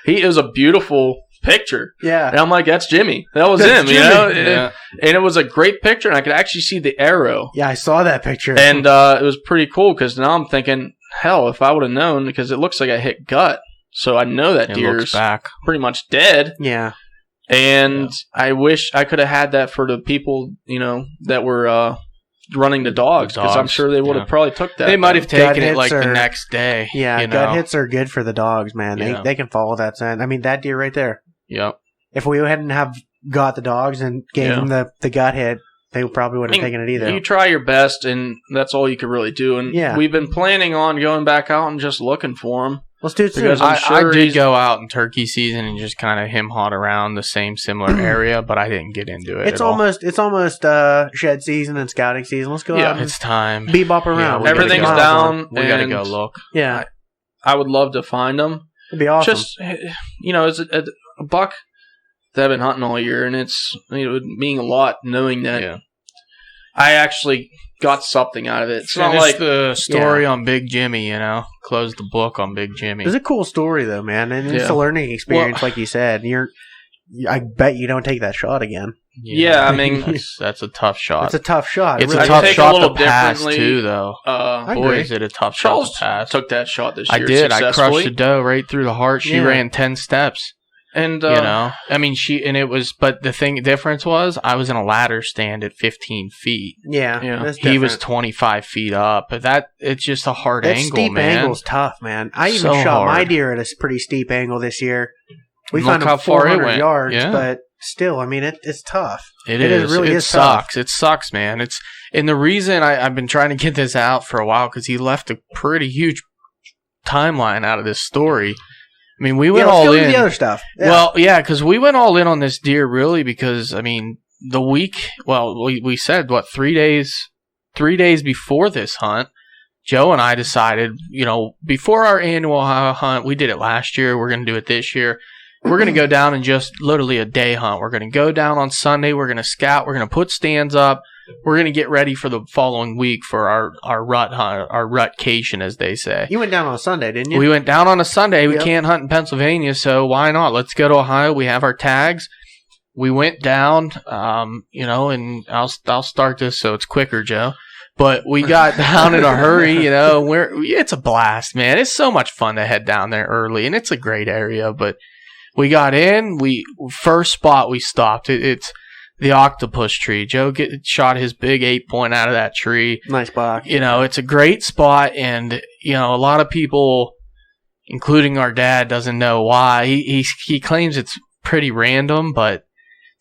it was a beautiful picture. Yeah. And I'm like, that's Jimmy. That was him, Yeah. And it was a great picture, and I could actually see the arrow. Yeah, I saw that picture. And it was pretty cool, because now I'm thinking, hell, if I would have known, because it looks like I hit gut. So I know that deer's pretty much dead. Yeah. And I wish I could have had that for the people, that were running the dogs, because I'm sure they would have probably took that. They might have taken it the next day. Yeah, gut hits are good for the dogs, man. They can follow that scent. I mean, that deer right there. Yep. If we hadn't have got the dogs and gave them the gut hit, they probably wouldn't have taken it either. You try your best, and that's all you could really do. And we've been planning on going back out and just looking for them. Let's do it soon. Because I'm I sure did he's- go out in turkey season and just kind of him-hawed around the same similar area, but I didn't get into it. It's at all. almost shed season and scouting season. Let's go Yeah. out and It's time. bebop around. we gotta Everything's go. down. We gotta and go look. Yeah, I would love to find them. it'd be awesome. Just, it's a buck that I've been hunting all year, and it's it would mean a lot knowing that Yeah. I actually got something out of it. It's not Finish like the story on Big Jimmy, close the book on Big Jimmy. It's a cool story though, man, and it's Yeah. a learning experience, like you said. I bet you don't take that shot again. Yeah, I mean, that's a tough shot. It's a tough shot. It's It a really I tough take a shot little to pass differently. too, though. I Boy, agree. is it a tough Charles shot to pass. took that shot this I year. did. I crushed successfully. the doe right through the heart. She Yeah. ran 10 steps. And I mean, but the difference was I was in a ladder stand at 15 feet. Yeah, Yeah. that's He was different. 25 feet up. But it's just a hard That angle, steep man. angle's tough, man. I even So shot my hard. deer at a pretty steep angle this year. We Look found him how far it 400 went. yards, Yeah. but still, I mean, it's tough. It really it is tough. sucks. It sucks, man. And the reason I've been trying to get this out for a while because he left a pretty huge timeline out of this story. I mean, we went let's all go in. to the other stuff. Yeah. Well, yeah, because we went all in on this deer really because I mean we said 3 days before this hunt, Joe and I decided before our annual hunt, we did it last year. We're going to do it this year. We're going to go down and just literally a day hunt. We're going to go down on Sunday. We're going to scout. We're going to put stands up. We're going to get ready for the following week for our rut hunt, our rutcation, as they say. you went down on a Sunday, didn't you? We went down on a Sunday. We Yep. can't hunt in Pennsylvania, so why not? Let's go to Ohio. We have our tags. We went down, and I'll start this so it's quicker, Joe. But we got down in a hurry, it's a blast, man. It's so much fun to head down there early, and it's a great area. But we got in. First spot we stopped. It's the octopus tree. Joe shot his big 8-point out of that tree. Nice buck. It's a great spot, and a lot of people, including our dad, doesn't know why. He claims it's pretty random, but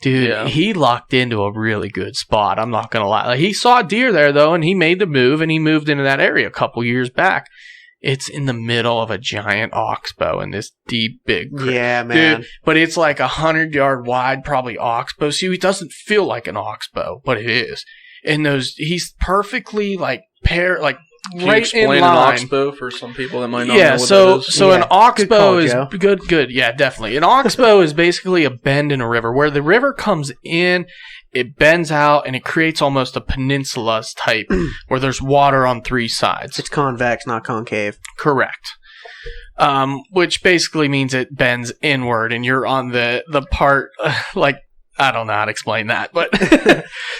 dude, Yeah. he locked into a really good spot. I'm not gonna lie. Like, he saw a deer there though, and he made the move, and he moved into that area a couple years back. It's in the middle of a giant oxbow in this deep, big creek. Yeah, man. Dude, but it's like 100-yard wide, probably oxbow. See, it doesn't feel like an oxbow, but it is. And he's perfectly right can you in explain line. an oxbow for some people that might not know Yeah, what so that is? so Yeah, an good oxbow call, is Joe. good. Yeah, definitely. An oxbow is basically a bend in a river where the river comes in, it bends out, and it creates almost a peninsula type where there's water on 3 sides. It's convex, not concave. Correct. Which basically means it bends inward, and you're on the part I don't know how to explain that, but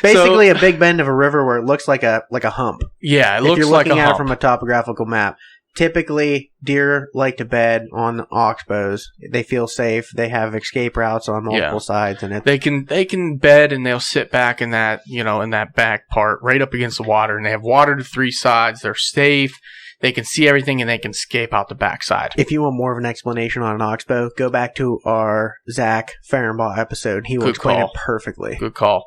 Basically, a big bend of a river where it looks like a hump. yeah, it If looks you're like looking a at hump. it from a topographical map. Typically, deer like to bed on oxbows. They feel safe. They have escape routes on multiple sides, and They can bed and they'll sit back in that in that back part right up against the water, and they have water to 3 sides. They're safe. They can see everything, and they can escape out the backside. if you want more of an explanation on an oxbow, go back to our Zach Fehrenbaugh episode. He will Good explain call. it perfectly. Good call.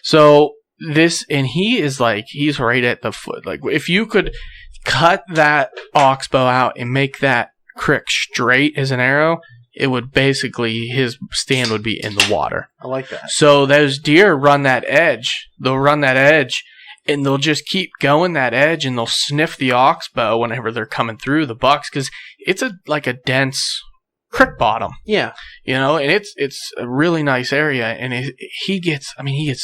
So he's right at the foot. Like, if you could cut that oxbow out and make that crick straight as an arrow, it would basically, his stand would be in the water. I like that. So those deer run that edge. They'll run that edge, and they'll just keep going that edge, and they'll sniff the oxbow whenever they're coming through the bucks, because it's a dense creek bottom, Yeah. and it's a really nice area, and he gets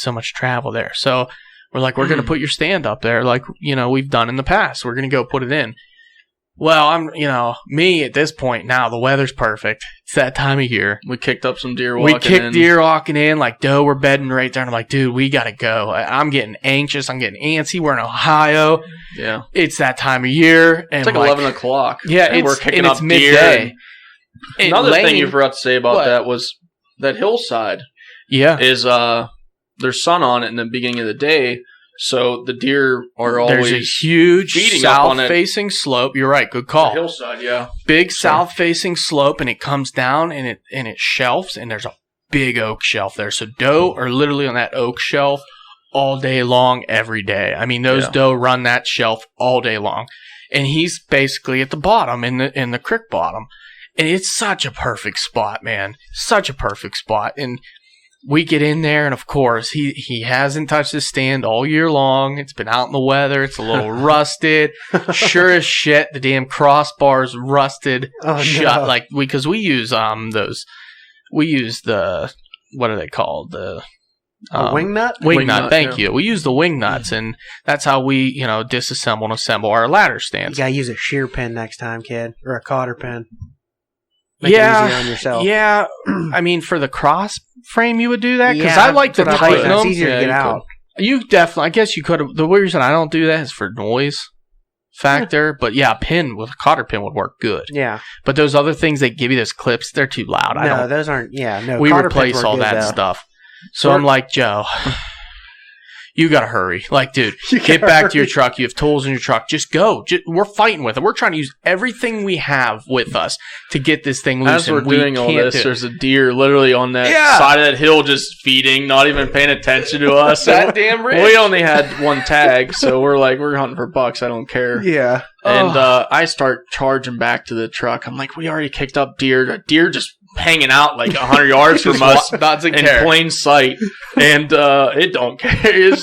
so much travel there. So we're like, we're going to put your stand up there like, we've done in the past. We're going to go put it in. Well, me at this point now, the weather's perfect. It's that time of year. We kicked up some deer We walking kicked in. deer walking in, like, doe, we're bedding right there. And I'm like, dude, we got to go. I'm getting anxious. I'm getting antsy. We're in Ohio. Yeah. It's that time of year. And It's like 11 o'clock. Yeah, and we're it's kicking up midday. deer. And Another thing Lane- you forgot to say about What? that was that hillside Yeah. is there's sun on it in the beginning of the day, so the deer are always There's a huge feeding up on it. south-facing slope. You're right. Good the call. hillside. Yeah. Big south-facing slope, and it comes down, and it shelves, and there's a big oak shelf there. So doe are literally on that oak shelf all day long, every day. I mean, those Yeah. doe run that shelf all day long. and he's basically at the bottom in the creek bottom, and it's such a perfect spot, man, such a perfect spot. And we get in there, and of course he hasn't touched his stand all year long. It's been out in the weather. It's a little rusted. Sure as shit, the damn crossbar's rusted shut. No. Because we use those. We use the, what are they called? The wing nut? Wing nut, thank you. We use the wing nuts, and that's how we, disassemble and assemble our ladder stands. You gotta use a shear pin next time, kid, or a cotter pin. Make it easier on yourself. Yeah. I mean, for the cross frame, you would do that? Because I like to tighten them. It's easier to get out. You definitely, I guess you could have. The reason I don't do that is for noise factor. But yeah, a pin with a cotter pin would work good. Yeah. But those other things that give you those clips, they're too loud. No, those aren't. Yeah, no. We replace all that stuff. So I'm like, Joe, you gotta hurry. Like, dude, get back to your truck. You have tools in your truck. Just go. We're fighting with it. We're trying to use everything we have with us to get this thing loose. As we're doing all this, there's a deer literally on that side of that hill just feeding, not even paying attention to us. That damn rich. We only had one tag, so we're hunting for bucks. I don't care. Yeah. And I start charging back to the truck. I'm like, we already kicked up deer. Deer just hanging out like 100 yards from us in plain sight, and it don't care.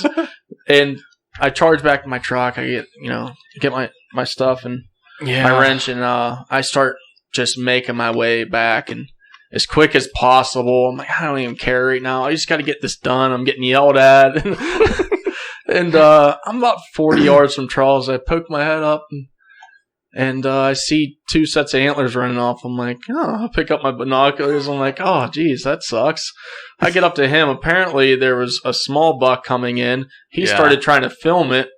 And I charge back to my truck. I get my stuff and my wrench, and I start just making my way back and as quick as possible. I'm like, I don't even care right now. I just got to get this done. I'm getting yelled at, and I'm about 40 yards from Charles. I poke my head up and I see 2 sets of antlers running off. I'm like, I'll pick up my binoculars. I'm like, oh, geez, that sucks. I get up to him. Apparently, there was a small buck coming in. He started trying to film it.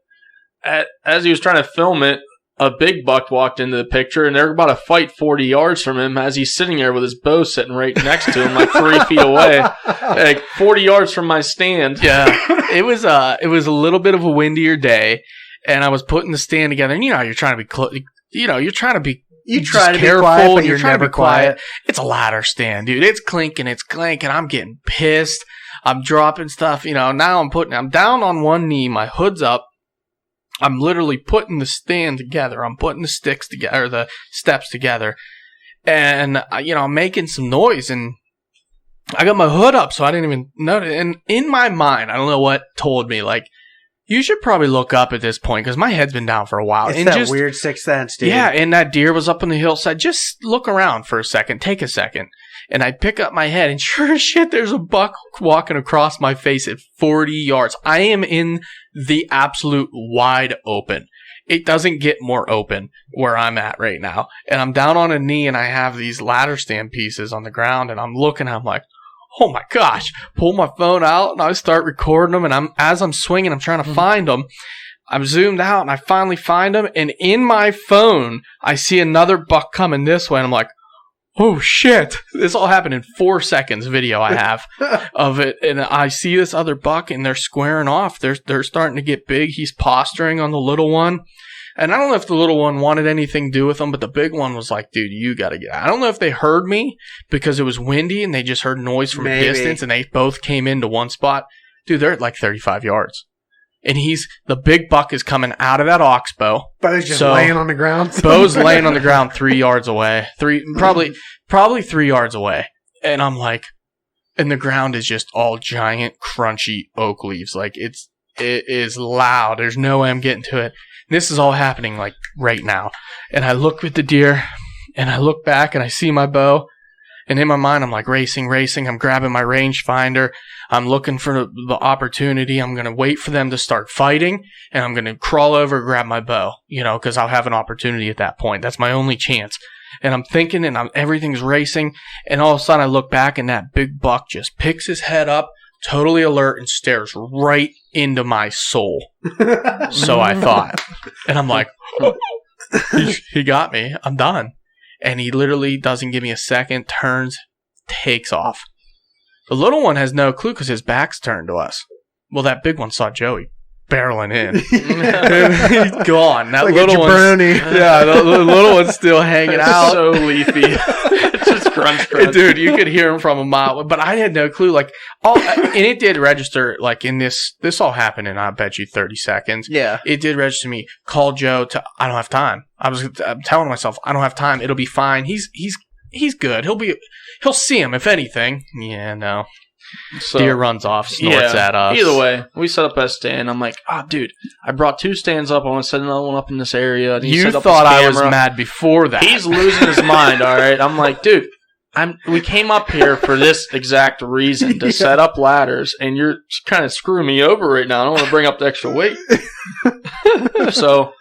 As he was trying to film it, a big buck walked into the picture, and they're about to fight 40 yards from him as he's sitting there with his bow sitting right next to him, like 3 feet away, like 40 yards from my stand. Yeah, it was a little bit of a windier day, and I was putting the stand together, and you're trying to be close. You're trying to be careful, quiet, but you're never quiet. It's a ladder stand, dude. It's clinking, I'm getting pissed. I'm dropping stuff. Now I'm down on one knee, my hood's up. I'm literally putting the stand together. I'm putting the sticks together, or the steps together. And, I'm making some noise, and I got my hood up, so I didn't even notice. And in my mind, I don't know what told me, like, you should probably look up at this point, because my head's been down for a while. It's that weird sixth sense, dude. Yeah, and that deer was up on the hillside. Just look around for a second. Take a second. And I pick up my head, and sure as shit, there's a buck walking across my face at 40 yards. I am in the absolute wide open. It doesn't get more open where I'm at right now. And I'm down on a knee, and I have these ladder stand pieces on the ground, and I'm looking, I'm like, oh my gosh, pull my phone out and I start recording them. And as I'm swinging, I'm trying to find them. I'm zoomed out and I finally find them. And in my phone, I see another buck coming this way. And I'm like, oh shit. This all happened in 4 seconds video I have of it. And I see this other buck and they're squaring off. They're starting to get big. He's posturing on the little one. And I don't know if the little one wanted anything to do with him, but the big one was like, dude, you got to get out. I don't know if they heard me because it was windy and they just heard noise from a distance and they both came into one spot. Dude, they're at like 35 yards. And the big buck is coming out of that oxbow. Bo's just laying on the ground. Bo's laying on the ground 3 yards away. Probably 3 yards away. And I'm like, and the ground is just all giant, crunchy oak leaves. Like it is loud. There's no way I'm getting to it. This is all happening like right now. And I look at the deer and I look back and I see my bow. And in my mind, I'm like racing. I'm grabbing my rangefinder. I'm looking for the opportunity. I'm going to wait for them to start fighting. And I'm going to crawl over, grab my bow, because I'll have an opportunity at that point. That's my only chance. And I'm thinking and everything's racing. And all of a sudden I look back and that big buck just picks his head up, totally alert, and stares right into my soul. So I thought. And I'm like, he got me. I'm done. And he literally doesn't give me a second, turns, takes off. The little one has no clue because his back's turned to us. Well, that big one saw Joey. barreling in. He's gone. That Like little a one. jabroni. Yeah, the little one's still hanging out. So leafy. It's just crunch. Dude, you could hear him from a mile, but I had no clue. Like, and it did register. Like in this all happened in, I bet you, 30 seconds. Yeah. It did register to me. Call Joe. I don't have time. I'm telling myself I don't have time. It'll be fine. He's good. He'll see him if anything. Yeah, no. So, Deer runs off, snorts at us. Either way, we set up a stand. I'm like, dude, I brought 2 stands up. I want to set another one up in this area. You thought I was mad before that. He's losing his mind, all right? I'm like, dude, we came up here for this exact reason, to set up ladders, and you're kind of screwing me over right now. I don't want to bring up the extra weight. So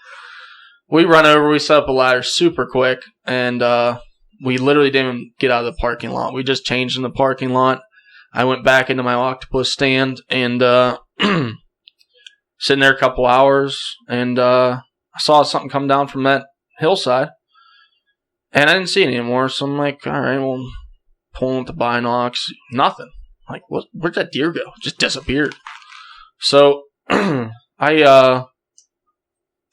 we run over, we set up a ladder super quick, and we literally didn't even get out of the parking lot. We just changed in the parking lot. I went back into my octopus stand and sitting there a couple hours, and I saw something come down from that hillside, and I didn't see it anymore. So I'm like, all right, well, pulling with the binocs, nothing. Like, where'd that deer go? It just disappeared. So I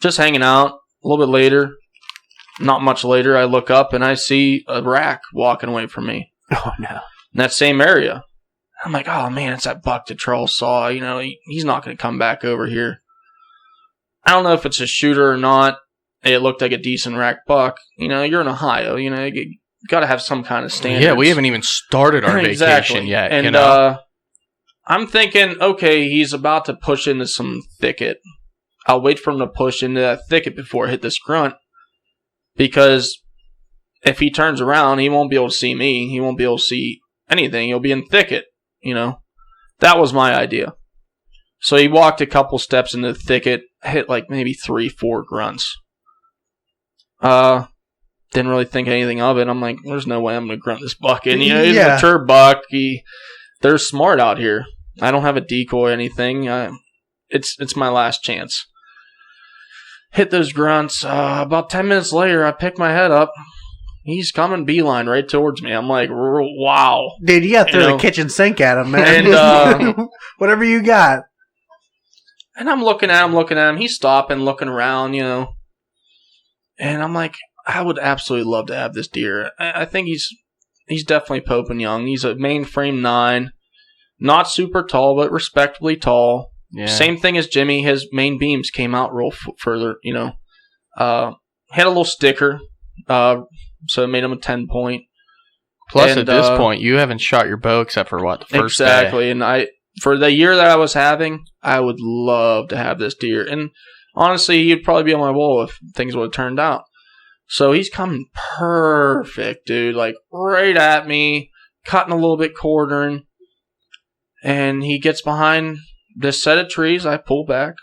just hanging out. A little bit later, not much later, I look up and I see a rack walking away from me. Oh no! In that same area. I'm like, oh man, it's that buck that Charles saw. You know, he's not going to come back over here. I don't know if it's a shooter or not. It looked like a decent rack buck. You know, you're in Ohio. You know, you got to have some kind of standards. Yeah, we haven't even started our vacation yet. And, you know? I'm thinking, okay, he's about to push into some thicket. I'll wait for him to push into that thicket before I hit this grunt. Because if he turns around, he won't be able to see me. He won't be able to see anything. He'll be in thicket. You know, that was my idea. So he walked a couple steps into the thicket, hit like maybe 3-4 grunts. Didn't really think anything of it. I'm like, there's no way I'm going to grunt this buck. And, you know, he's a mature buck. They're smart out here. I don't have a decoy or anything. It's my last chance. Hit those grunts. About 10 minutes later, I pick my head up. He's coming beeline right towards me. I'm like, wow. Dude, you got to throw the kitchen sink at him, man. And, whatever you got. And I'm looking at him. He's stopping, looking around, you know. And I'm like, I would absolutely love to have this deer. I think he's definitely Pope and Young. He's a mainframe 9. Not super tall, but respectably tall. Yeah. Same thing as Jimmy. His main beams came out real further, you know. Had a little sticker. So it made him a 10-point. Plus, at this point, you haven't shot your bow except for what, the first exactly. day? And for the year that I was having, I would love to have this deer. And honestly, he'd probably be on my wall if things would have turned out. So he's coming perfect, dude. Like right at me, cutting a little bit, quartering. And he gets behind this set of trees. I pull back.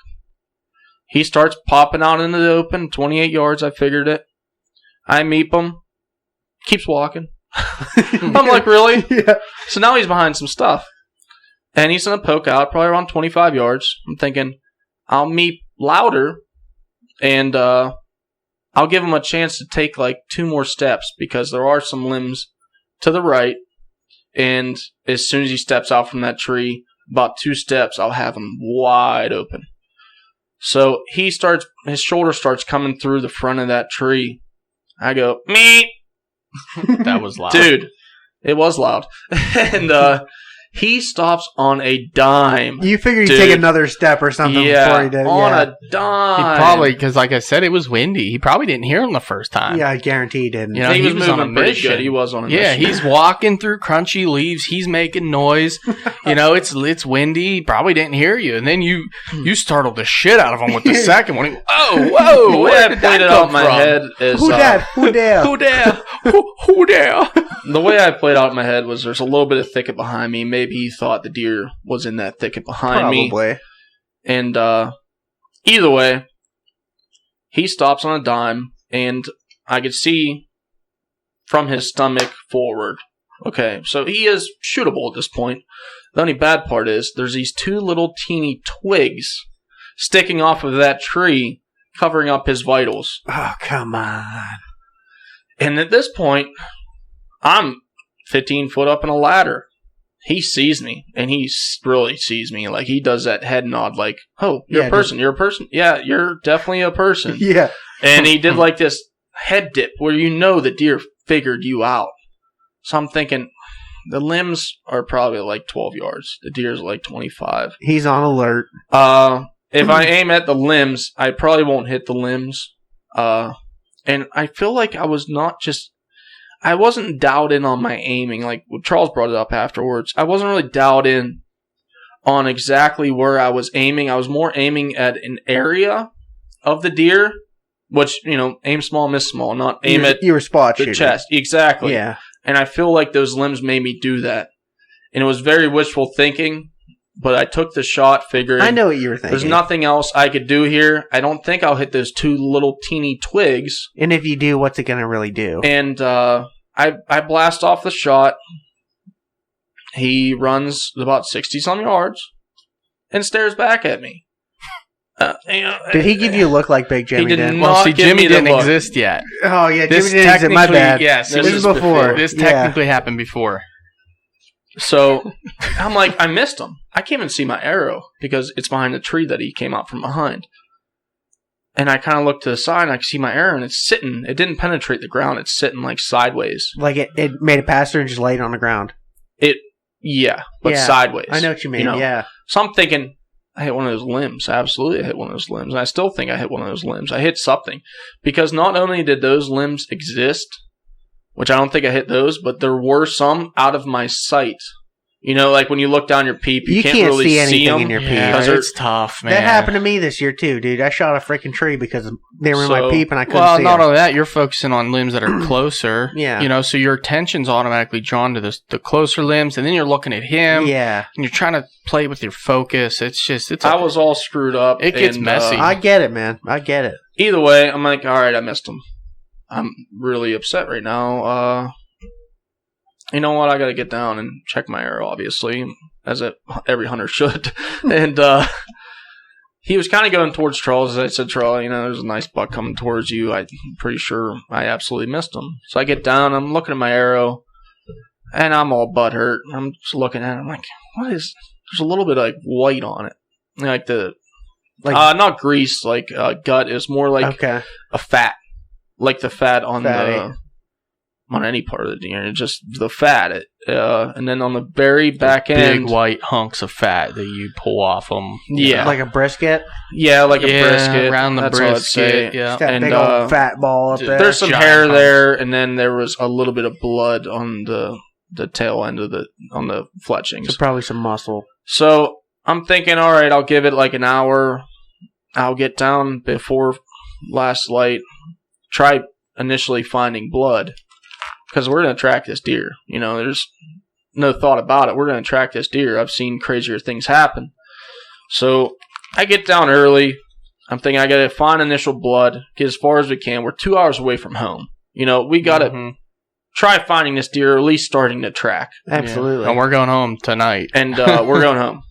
He starts popping out into the open, 28 yards. I figured it. I meep him. Keeps walking. I'm like, really? Yeah. So now he's behind some stuff. And he's going to poke out probably around 25 yards. I'm thinking, I'll meep louder and I'll give him a chance to take like 2 more steps because there are some limbs to the right. And as soon as he steps out from that tree, about 2 steps, I'll have him wide open. So his shoulder starts coming through the front of that tree. I go, meep. That was loud. Dude, it was loud. And he stops on a dime. You figure he'd take another step or something before he did. On a dime. He probably, because like I said, it was windy. He probably didn't hear him the first time. Yeah, I guarantee he didn't. You know, he was on a moving pretty mission. good. He was on a mission. Yeah, he's walking through crunchy leaves. He's making noise. You know, it's windy. He probably didn't hear you. And then you startled the shit out of him with the second one. Whoa, the way I played it out in my head is... Who dat? Who dare? Who dare? Who dare? The way I played out in my head was there's a little bit of thicket behind me. Maybe he thought the deer was in that thicket behind me. Probably. And either way, he stops on a dime, and I could see from his stomach forward. Okay, so he is shootable at this point. The only bad part is there's these 2 little teeny twigs sticking off of that tree, covering up his vitals. Oh, come on. And at this point, I'm 15 foot up in a ladder. he sees me, and he really sees me. Like, he does that head nod, like, oh, you're a person. You're a person? Yeah, you're definitely a person. Yeah. And he did, like, this head dip where the deer figured you out. So I'm thinking, the limbs are probably like 12 yards. The deer's like 25. He's on alert. If I aim at the limbs, I probably won't hit the limbs. And I feel like I wasn't dialed in on my aiming. Like, Charles brought it up afterwards. I wasn't really dialed in on exactly where I was aiming. I was more aiming at an area of the deer, which, aim small, miss small, not aim at you were spot the shooting. chest. Exactly. Yeah. And I feel like those limbs made me do that. And it was very wishful thinking, but I took the shot figuring, I know what you were thinking. there's nothing else I could do here. I don't think I'll hit those two little teeny twigs. And if you do, what's it going to really do? And I blast off the shot. He runs about 60-some yards and stares back at me. Did he give you a look like Big Jimmy He did did? not. Well, see, give Jimmy me the didn't look. exist yet. Oh, yeah, This Jimmy didn't exist. My technically- bad. yes, this this is is before. This Yeah. technically happened before. So I'm like, I missed him. I can't even see my arrow because it's behind the tree that he came out from behind. And I kind of look to the side and I can see my arrow and it's sitting. It didn't penetrate the ground. It's sitting like sideways. Like it made a pass through and just laid on the ground. But Yeah, sideways. I know what you mean. Yeah. So I'm thinking, I hit one of those limbs. Absolutely, I hit one of those limbs. And I still think I hit one of those limbs. I hit something. Because not only did those limbs exist, which I don't think I hit those, but there were some out of my sight. Like when you look down your peep, you can't really see anything them. in your peep. Yeah, Because they're- it's tough, man. That happened to me this year too, dude. I shot a freaking tree because they were in my So- peep and I couldn't Well, see not them. only that, you're focusing on limbs that are closer. Yeah. So your attention's automatically drawn to the closer limbs, and then you're looking at him. Yeah. And you're trying to play with your focus. I was all screwed up. It gets and, messy. I get it, man. I get it. Either way, I'm like, all right, I missed him. I'm really upset right now. You know what? I got to get down and check my arrow, obviously, as every hunter should. And he was kind of going towards Charles. As I said, Charles, there's a nice buck coming towards you. I'm pretty sure I absolutely missed him. So I get down. I'm looking at my arrow, and I'm all butthurt. I'm just looking at it. I'm like, what is? There's a little bit of like white on it, like not grease, like gut. It's more like Okay. a fat, like the fat on Fatty. on any part of the deer. It's just the fat. And then on the very back end, big white hunks of fat that you pull off them. Yeah. Like a brisket. yeah, like a brisket around the That's what I'd say. brisket. Yeah. Just that And, big old fat ball up there. There's some Giant hair hunks. there, and then there was a little bit of blood on the tail end of on the fletchings. So probably some muscle. So I'm thinking, all right, I'll give it like an hour. I'll get down before last light. Try initially finding blood because we're going to track this deer. There's no thought about it. We're going to track this deer. I've seen crazier things happen. So I get down early. I'm thinking I got to find initial blood, get as far as we can. We're 2 hours away from home. We got to try finding this deer, or at least starting to track. Absolutely. Yeah. And we're going home tonight. And we're going home.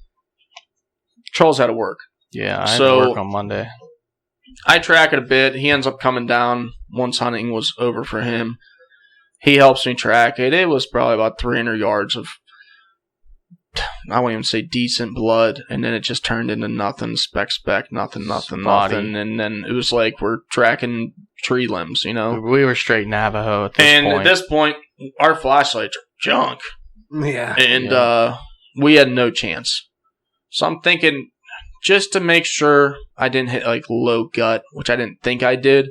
Charles had to work. Yeah, I had So- to work on Monday. I track it a bit. He ends up coming down once hunting was over for him. He helps me track it. It was probably about 300 yards of, I won't even say decent blood, and then it just turned into nothing, speck, nothing. And then it was like we're tracking tree limbs, We were straight Navajo at this point. At this point, our flashlights are junk. Yeah. And we had no chance. So I'm thinking, just to make sure I didn't hit like low gut, which I didn't think I did,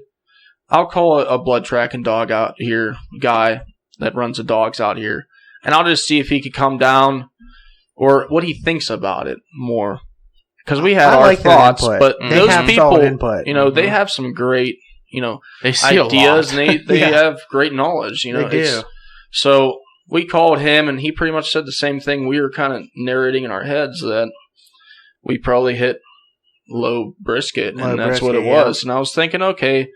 I'll call a blood tracking dog out here, guy that runs the dogs out here, and I'll just see if he could come down or what he thinks about it more. Because we had I our like their thoughts, input. but They those have people, solid input. they have some great, they see ideas, a lot. and they Yeah. have great knowledge. They do. So we called him, and he pretty much said the same thing. We were kind of narrating in our heads that we probably hit low brisket, Low and that's what it brisket, yeah. was. And I was thinking, okay,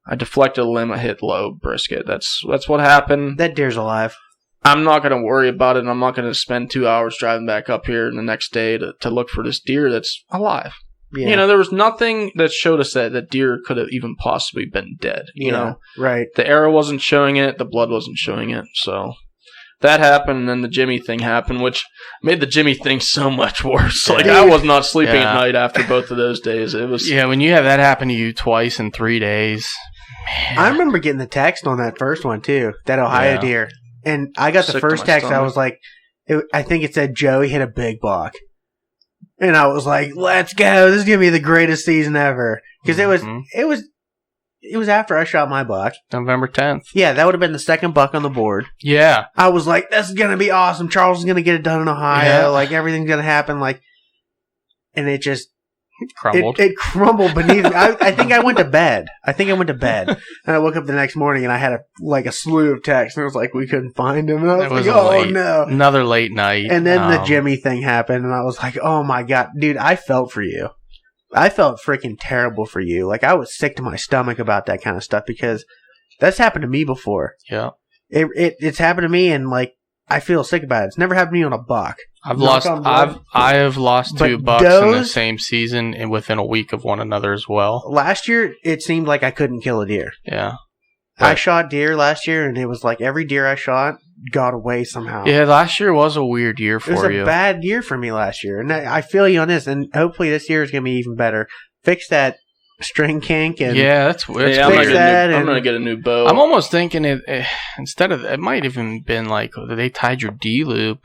I deflected a limb, I hit low brisket. That's what happened. That deer's alive. I'm not going to worry about it, and I'm not going to spend 2 hours driving back up here the next day to look for this deer that's alive. Yeah. There was nothing that showed us that deer could have even possibly been dead. Right. The arrow wasn't showing it, the blood wasn't showing it, so that happened, and then the Jimmy thing happened, which made the Jimmy thing so much worse. Like, Dude. I was not sleeping Yeah. at night after both of those days. It was Yeah, when you have that happen to you twice in 3 days, man. I remember getting the text on that first one too, that Ohio Yeah. deer, and I got the Sick to first my text. I stomach. was like, I think it said Joey hit a big buck, and I was like, "Let's go! This is gonna be the greatest season ever." Because Mhm. it was after I shot my buck. November 10th. Yeah, that would have been the second buck on the board. Yeah. I was like, "This is gonna be awesome. Charles is gonna get it done in Ohio. Yeah. Like everything's gonna happen." Like, and it just Crumbled. It crumbled beneath me. I think I went to bed. And I woke up the next morning and I had a slew of texts. And it was like, we couldn't find him. And I was It was like, a oh late- no. Another late night. And then the Jimmy thing happened. And I was like, oh my God. Dude, I felt for you. I felt freaking terrible for you. Like, I was sick to my stomach about that kind of stuff because that's happened to me before. Yeah. It's happened to me and, like, I feel sick about it. It's never happened to me on a buck. I Knock on wood. have lost But 2 bucks in the those- same season and within a week of one another as well. Last year, it seemed like I couldn't kill a deer. Yeah. I Right. shot deer last year, and it was like every deer I shot got away somehow. Yeah, last year was a weird year It was for a you. bad year for me last year, and I feel you on this. And hopefully this year is going to be even better. Fix that string kink, and Yeah, that's weird. Yeah, I'm fix that I'm and- gonna get a new bow. I'm almost thinking instead of it might even been like they tied your D loop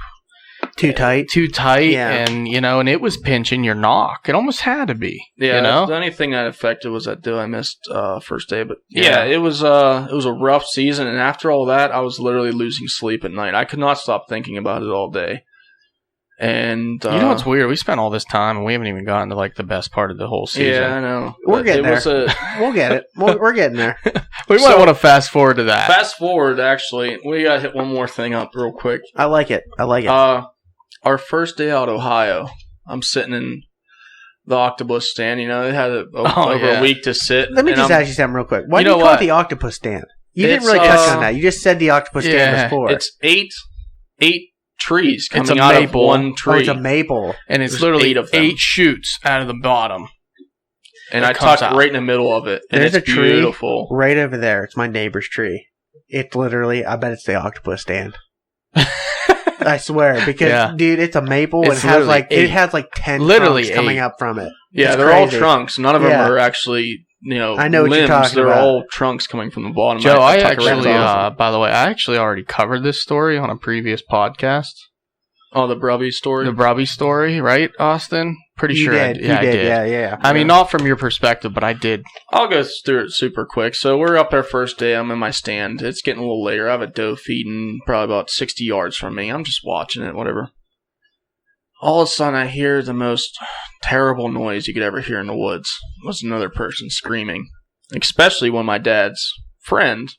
too tight. too tight, Yeah. and and it was pinching your knock. It almost had to be. Yeah, you know. the only thing that affected was that deal I missed first day. But Yeah. yeah, it was a rough season, and after all that, I was literally losing sleep at night. I could not stop thinking about it all day. And You know what's weird? We spent all this time and we haven't even gotten to like the best part of the whole season. yeah, I know. We're But getting it was there. We'll get it. We're getting there. We might So- want to fast forward to that. Fast forward, actually, we gotta hit one more thing up real quick. I like it. Our first day out of Ohio, I'm sitting in the octopus stand. They had over yeah. a week to sit. Let me and just I'm- ask you something real quick. Why You do you know call what? it the octopus stand? You didn't It's, really touch on that. You just said the octopus stand Yeah, before. It's eight trees It's coming a out maple. of one Oh, tree. it's a maple. And it's There's literally 8 of them. 8 shoots out of the bottom. and that I comes tucked out. right in the middle of it. And There's it's a tree beautiful. right over there. It's my neighbor's tree. It's literally, I bet it's the octopus stand. I swear, because Yeah. dude, it's a maple It's and literally it 8. has like 10 Literally trunks coming 8. up from it. Yeah, It's they're all crazy. trunks. None of them Yeah. are actually, I know what you're limbs. talking They're about. all trunks coming from the bottom. Joe, I tuck it right actually, in the bottom. by the way, I actually already covered this story on a previous podcast. The Brubby story. The Brubby story, right, Austin? Pretty You sure did. I You did. Yeah, I did. did. Yeah. I mean, not from your perspective, but I did. I'll go through it super quick. So we're up there first day. I'm in my stand. It's getting a little later. I have a doe feeding probably about 60 yards from me. I'm just watching it, whatever. All of a sudden, I hear the most terrible noise you could ever hear in the woods. It was another person screaming. Especially when my dad's friend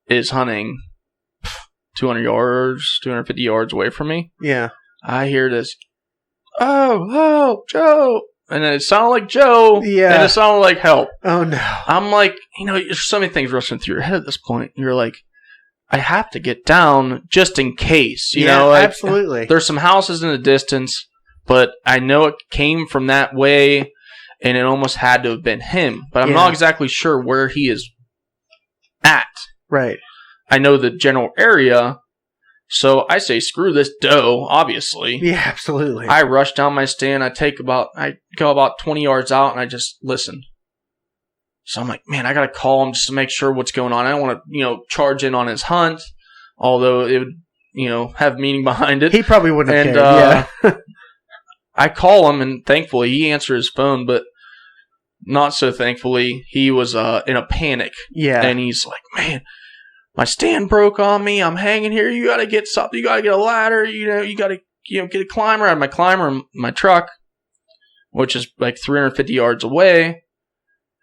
is hunting 200 yards, 250 yards away from me. Yeah. I hear this, oh, Joe. And it sounded like Joe. Yeah. And it sounded like help. Oh no. I'm like, there's so many things rushing through your head at this point. You're like, I have to get down just in case. You know, like, absolutely. there's some houses in the distance, but I know it came from that way, and it almost had to have been him. But I'm Yeah. not exactly sure where he is at. Right. I know the general area, so I say, screw this doe, obviously. Yeah, absolutely. I rush down my stand. I go about 20 yards out, and I just listen. So I'm like, man, I gotta call him just to make sure what's going on. I don't want to, charge in on his hunt, although it would, have meaning behind it. He probably wouldn't have And, cared. Yeah. I call him, and thankfully he answered his phone, but not so thankfully he was in a panic, Yeah. and he's like, man, my stand broke on me. I'm hanging here. You gotta get something. You gotta get a ladder. You gotta get a climber. I have my climber in my truck, which is like 350 yards away.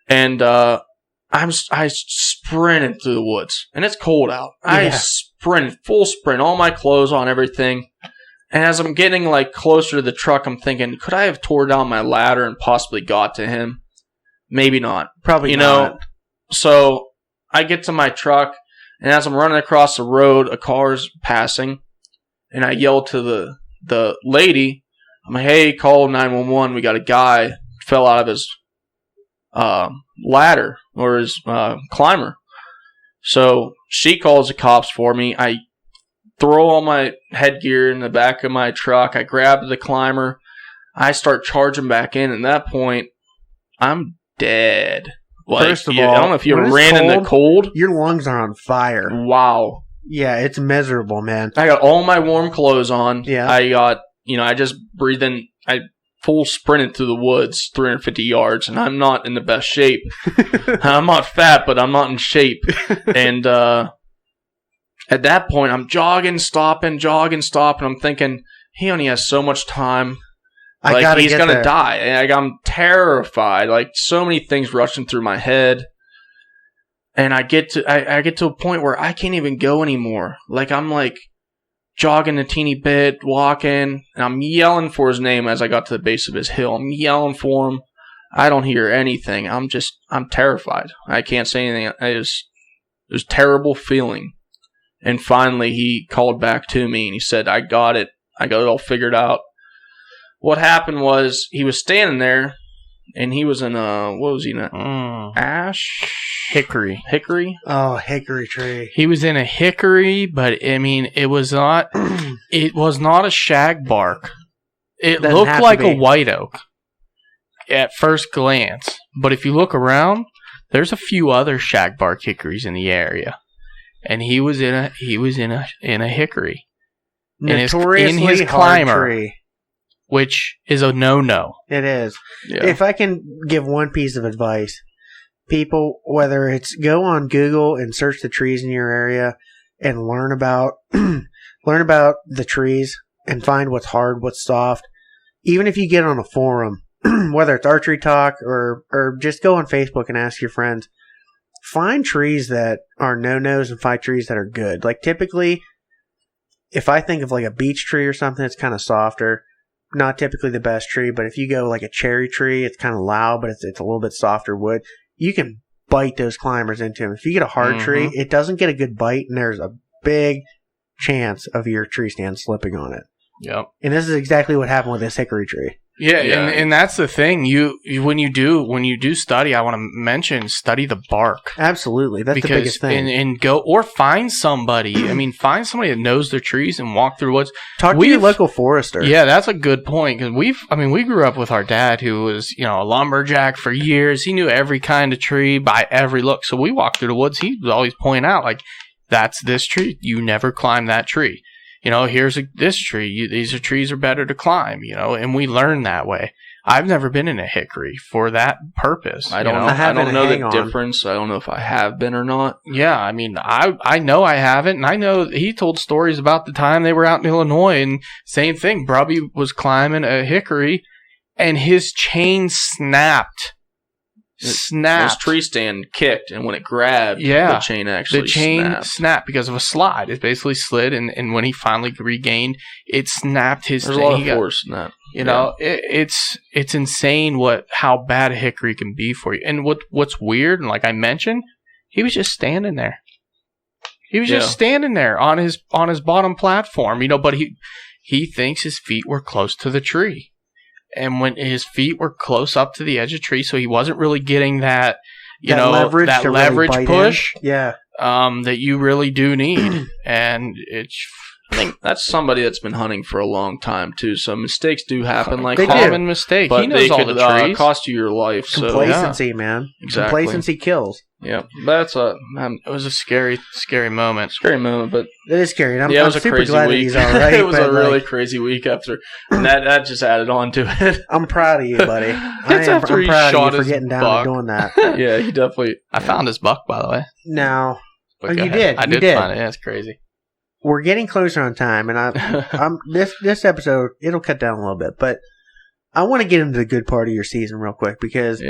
And I sprinted through the woods, and it's cold out. I Yeah. sprinted, full sprint, all my clothes on, everything. And as I'm getting like closer to the truck, I'm thinking, could I have tore down my ladder and possibly got to him? Maybe not. Probably You not. know, so I get to my truck, and as I'm running across the road, a car's passing, and I yell to the lady, I'm like, hey, call 911. We got a guy fell out of his ladder or his climber. So she calls the cops for me. throw all my headgear in the back of my truck. I grab the climber. I start charging back in. At that point, I'm dead. Like, First of all, I don't know if you when ever it's ran in the cold. Your lungs are on fire. Wow. Yeah, it's miserable, man. I got all my warm clothes on. Yeah. I got, I just breathed in. I full sprinted through the woods 350 yards, and I'm not in the best shape. I'm not fat, but I'm not in shape. And at that point, I'm jogging, stopping. I'm thinking, he only has so much time. Like, he's going to die. And I'm terrified. Like, so many things rushing through my head. And I get to a point where I can't even go anymore. Like, I'm like jogging a teeny bit, walking, and I'm yelling for his name as I got to the base of his hill. I'm yelling for him. I don't hear anything. I'm terrified. I can't say anything. It was a terrible feeling. And finally, he called back to me and he said, I got it. I got it all figured out. What happened was he was standing there and he was in what was he in? Ash? Hickory. Oh, hickory tree. He was in a hickory, but I mean, it was not a shagbark. It Doesn't looked have to like be. a white oak at first glance. But if you look around, there's a few other shagbark hickories in the area. And he was in a hickory. Notoriously in his hard climber, tree. which is a no-no. It is. Yeah. If I can give one piece of advice, people, whether it's go on Google and search the trees in your area and learn about the trees and find what's hard, what's soft. Even if you get on a forum, whether it's Archery Talk or just go on Facebook and ask your friends, find trees that are no-nos and find trees that are good. Like typically, if I think of like a beech tree or something, it's kind of softer. Not typically the best tree, but if you go like a cherry tree, it's kind of loud, but it's a little bit softer wood. You can bite those climbers into them. If you get a hard tree, it doesn't get a good bite, and there's a big chance of your tree stand slipping on it. Yep. And this is exactly what happened with this hickory tree. Yeah. And that's the thing. When you do study, I want to mention study the bark. Absolutely, that's the biggest thing. And go or find somebody. I mean, find somebody that knows their trees and walk through woods. Talk to your local forester. Yeah, that's a good point because we grew up with our dad who was a lumberjack for years. He knew every kind of tree by every look. So we walked through the woods. He would always point out like, that's this tree. You never climb that tree. Here's this tree. These trees are better to climb, and we learn that way. I've never been in a hickory for that purpose. I don't know the difference. I don't know if I have been or not. Yeah, I mean, I know I haven't, and I know he told stories about the time they were out in Illinois, and same thing. Brubby was climbing a hickory, and his chain snapped. His tree stand kicked, and when it grabbed, the chain actually snapped because of a slide. It basically slid, and when he finally regained, it snapped his. There's a lot of force in that. It's insane how bad a hickory can be for you. And what's weird, and like I mentioned, he was just standing there. He was just standing there on his bottom platform, but he thinks his feet were close to the tree. And when his feet were close up to the edge of the tree, so he wasn't really getting that leverage push that you really do need. And I think that's somebody that's been hunting for a long time too. So mistakes do happen, like common mistake. But he knows they all could the trees. cost you your life. Complacency, man. Exactly. Complacency kills. Yeah, that's it was a scary moment. Scary moment, but it is scary. And it was I'm a super crazy glad week. that he's all right. It was a really crazy week after, and that just added on to it. I'm proud of you, buddy. I'm proud of you for getting down and doing that. Yeah, he definitely. I found his buck, by the way. No, you did. I did find it. Yeah, it's crazy. We're getting closer on time, and I'm this episode it'll cut down a little bit, but I want to get into the good part of your season real quick because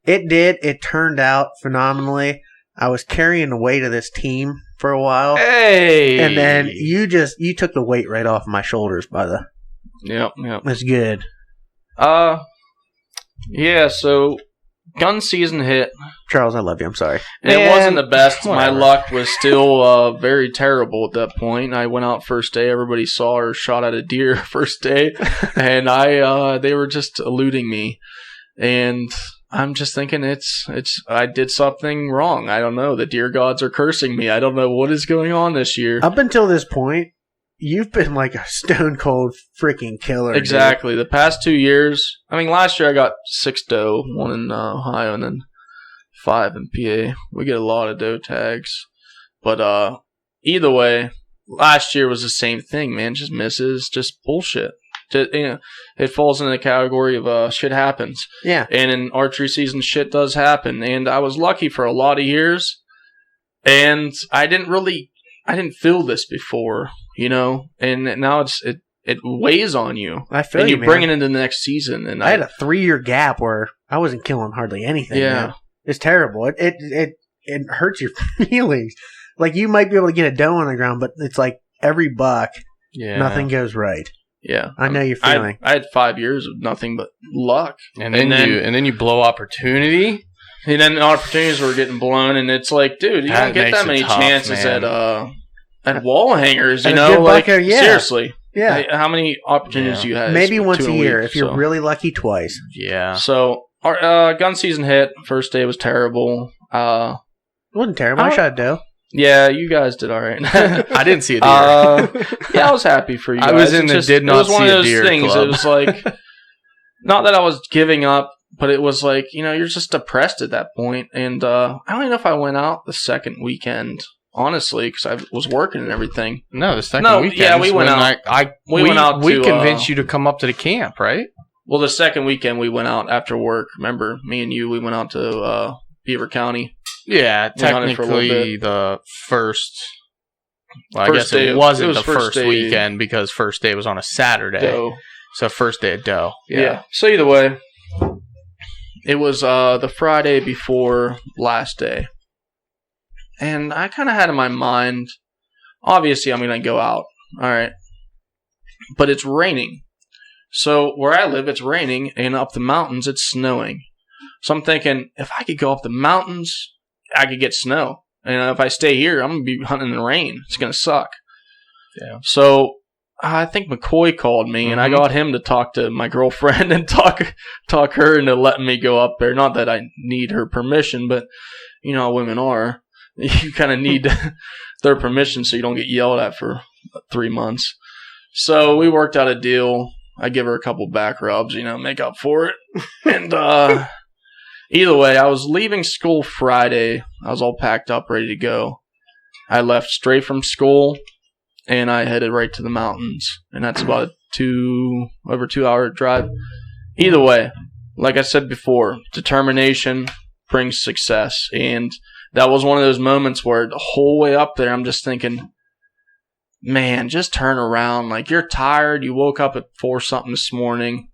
it turned out phenomenally. I was carrying the weight of this team for a while. Hey! And then you took the weight right off my shoulders, brother. Yep. That's good. Yeah, so gun season hit. Charles, I love you. I'm sorry. And it wasn't the best. Whatever. My luck was still very terrible at that point. I went out first day. Everybody saw or shot at a deer first day. And they were just eluding me. And I'm just thinking I did something wrong. I don't know. The deer gods are cursing me. I don't know what is going on this year. Up until this point, you've been like a stone cold freaking killer. Exactly. The past 2 years, I mean, last year I got 6 doe, 1 in Ohio and then 5 in PA. We get a lot of doe tags. But either way, last year was the same thing, man. Just misses, just bullshit. Just, it falls into the category of shit happens. Yeah. And in archery season, shit does happen. And I was lucky for a lot of years. And I didn't feel this before, and now it weighs on you. I feel and you, you bring man. it into the next season. And I had a 3-year gap where I wasn't killing hardly anything. Yeah. Man. It's terrible. It hurts your feelings. Like, you might be able to get a doe on the ground, but it's like every buck, nothing goes right. Yeah. I know you're feeling. I had 5 years of nothing but luck. And then you blow opportunity. And then the opportunities were getting blown, and it's like, dude, you don't get that many chances at wall hangers, At a good like, bucker, yeah. Seriously. Yeah. Like, how many opportunities do you have? Maybe once a year, week, if you're really lucky, twice. Yeah. So, our gun season hit. First day was terrible. It wasn't terrible. I shot a doe. Yeah, you guys did all right. I didn't see a deer. Yeah, I was happy for you guys. I was in the did not see a deer It was one of those things. club. It was like, not that I was giving up, but it was like, you're just depressed at that point. And I don't even know if I went out the second weekend, honestly, because I was working and everything. No, the second weekend. Yeah, we went out. We convinced you to come up to the camp, right? Well, the second weekend we went out after work. Remember, me and you, we went out to Beaver County. Yeah, technically the first. Well, I guess it wasn't the first weekend because first day was on a Saturday. Doe. So first day of doe. Yeah. So either way, it was the Friday before last day. And I kind of had in my mind, obviously I'm going to go out. All right. But it's raining. So where I live, it's raining. And up the mountains, it's snowing. So I'm thinking, if I could go up the mountains, I could get snow. And if I stay here, I'm going to be hunting in the rain. It's going to suck. Yeah. So I think McCoy called me, and I got him to talk to my girlfriend and talk her into letting me go up there. Not that I need her permission, but you know how women are. You kind of need their permission so you don't get yelled at for 3 months. So we worked out a deal. I give her a couple back rubs, make up for it. And either way, I was leaving school Friday. I was all packed up, ready to go. I left straight from school, and I headed right to the mountains. And that's about a over 2 hour drive. Either way, like I said before, determination brings success. And that was one of those moments where the whole way up there, I'm just thinking, man, just turn around. Like, you're tired. You woke up at 4 something this morning.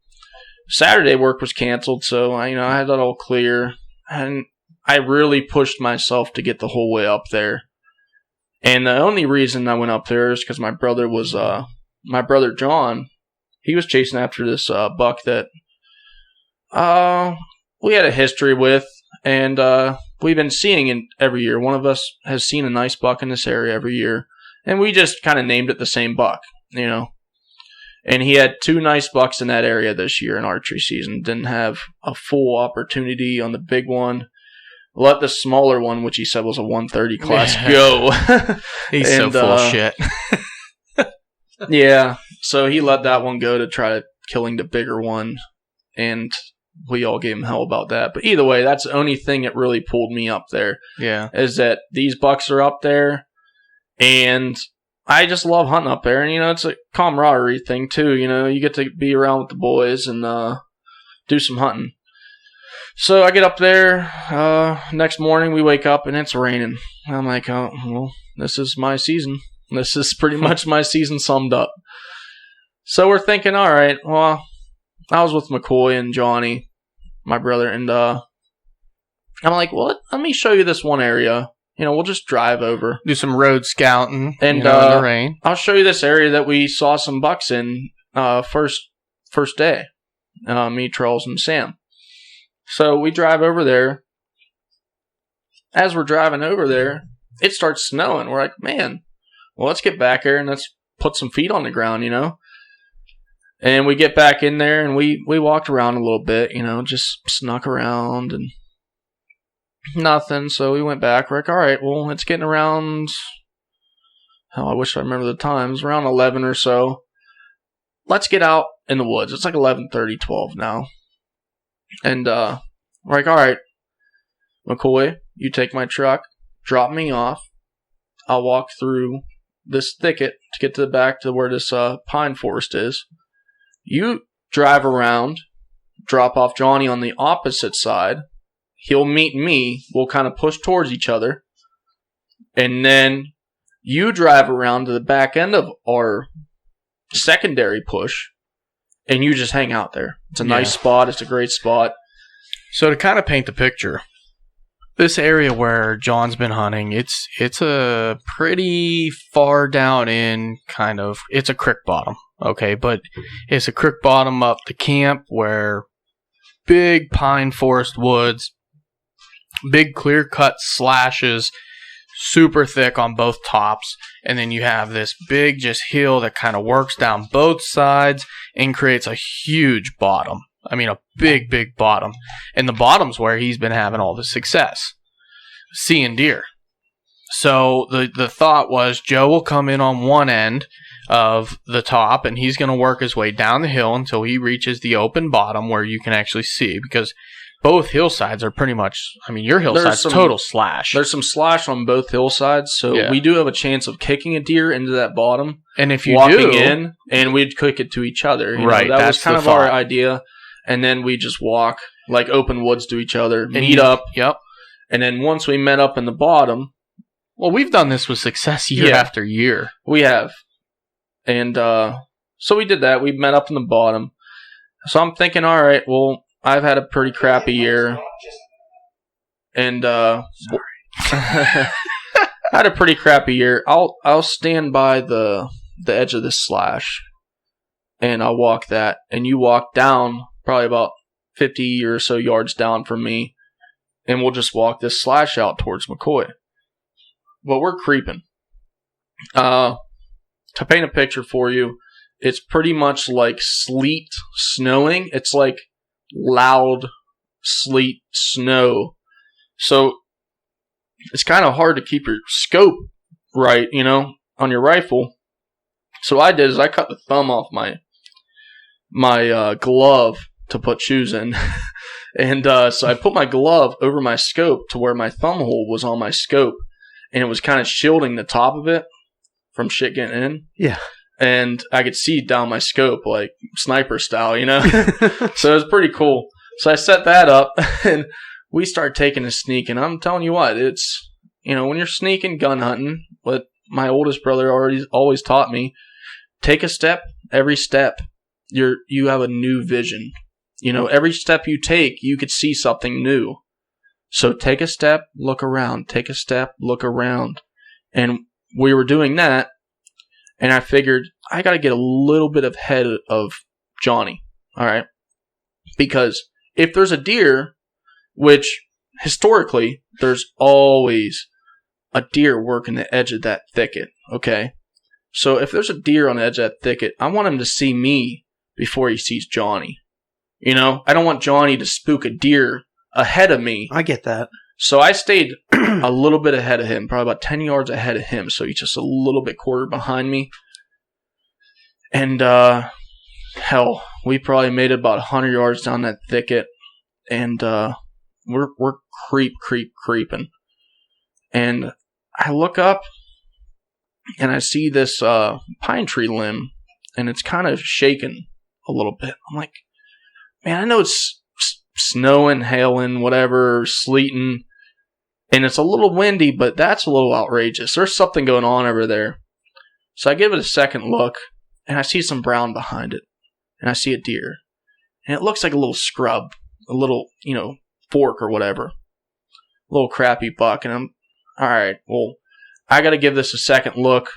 Saturday work was canceled, so I had that all clear. And I really pushed myself to get the whole way up there. And the only reason I went up there is because my brother John, he was chasing after this buck that we had a history with, and we've been seeing it every year. One of us has seen a nice buck in this area every year, and we just kind of named it the same buck, And he had 2 nice bucks in that area this year in archery season. Didn't have a full opportunity on the big one. Let the smaller one, which he said was a 130 class, go. He's so full of shit. Yeah, so he let that one go to try to killing the bigger one, and we all gave him hell about that. But either way, that's the only thing that really pulled me up there. Yeah, is that these bucks are up there, and I just love hunting up there. And it's a camaraderie thing too. You get to be around with the boys and do some hunting. So I get up there, next morning we wake up and it's raining. I'm like, oh, well, this is my season. This is pretty much my season summed up. So we're thinking, all right, well, I was with McCoy and Johnny, my brother, and I'm like, well, let me show you this one area. We'll just drive over. Do some road scouting and in the rain. I'll show you this area that we saw some bucks in first day, me, Charles, and Sam. So we drive over there. As we're driving over there, it starts snowing. We're like, man, well, let's get back here and let's put some feet on the ground, And we get back in there and we walked around a little bit, just snuck around and nothing. So we went back. We're like, all right, well, it's getting around I wish I remember the times, around 11 or so. Let's get out in the woods. It's like 11:30, 12 now. And we're like, all right, McCoy, you take my truck, drop me off. I'll walk through this thicket to get to the back to where this pine forest is. You drive around, drop off Johnny on the opposite side. He'll meet me. We'll kind of push towards each other. And then you drive around to the back end of our secondary push, and you just hang out there. It's a nice spot. It's a great spot. So to kind of paint the picture, this area where John's been hunting, it's a pretty far down in kind of, it's a creek bottom, okay? But it's a creek bottom up the camp where big pine forest woods, big clear-cut slashes, super thick on both tops, and then you have this big just hill that kind of works down both sides and creates a huge bottom. I mean, a big, big bottom. And the bottom's where he's been having all the success, seeing deer. So the thought was Joe will come in on one end of the top, and he's going to work his way down the hill until he reaches the open bottom where you can actually see, because both hillsides are pretty much, I mean, your hillside's total slash. There's some slash on both hillsides, so we do have a chance of kicking a deer into that bottom. And if you walking in, and we'd kick it to each other. Right, that was kind of our idea. And then we just walk like open woods to each other, meet up. Yep. And then once we met up in the bottom. Well, we've done this with success year after year. We have. And so we did that. We met up in the bottom. So I'm thinking, all right, well, I've had a pretty crappy year. And had a pretty crappy year. I'll stand by the edge of this slash, and I'll walk that. And you walk down probably about 50 or so yards down from me, and we'll just walk this slash out towards McCoy. But we're creeping. To paint a picture for you, it's pretty much like sleet snowing. It's like loud sleet snow. So it's kind of hard to keep your scope right, on your rifle. So what I did is I cut the thumb off my glove to put shoes in. And so I put my glove over my scope to where my thumb hole was on my scope, and it was kind of shielding the top of it from shit getting in. Yeah. And I could see down my scope, like sniper style, So it was pretty cool. So I set that up, and we start taking a sneak. And I'm telling you what, it's, when you're sneaking gun hunting, what my oldest brother always taught me, take a step, every step, you have a new vision. Every step you take, you could see something new. So take a step, look around. Take a step, look around. And we were doing that, and I figured I got to get a little bit ahead of Johnny, all right? Because if there's a deer, which historically there's always a deer working the edge of that thicket, okay? So if there's a deer on the edge of that thicket, I want him to see me before he sees Johnny. I don't want Johnny to spook a deer ahead of me. I get that. So I stayed a little bit ahead of him, probably about 10 yards ahead of him. So he's just a little bit quarter behind me. And hell, we probably made it about 100 yards down that thicket. And we're creeping. And I look up, and I see this pine tree limb, and it's kind of shaking a little bit. I'm like, man, I know it's snowing, hailing, whatever, sleeting, and it's a little windy, but that's a little outrageous. There's something going on over there. So I give it a second look, and I see some brown behind it, and I see a deer, and it looks like a little scrub, a little, fork or whatever, a little crappy buck, and I'm, all right, well, I got to give this a second look.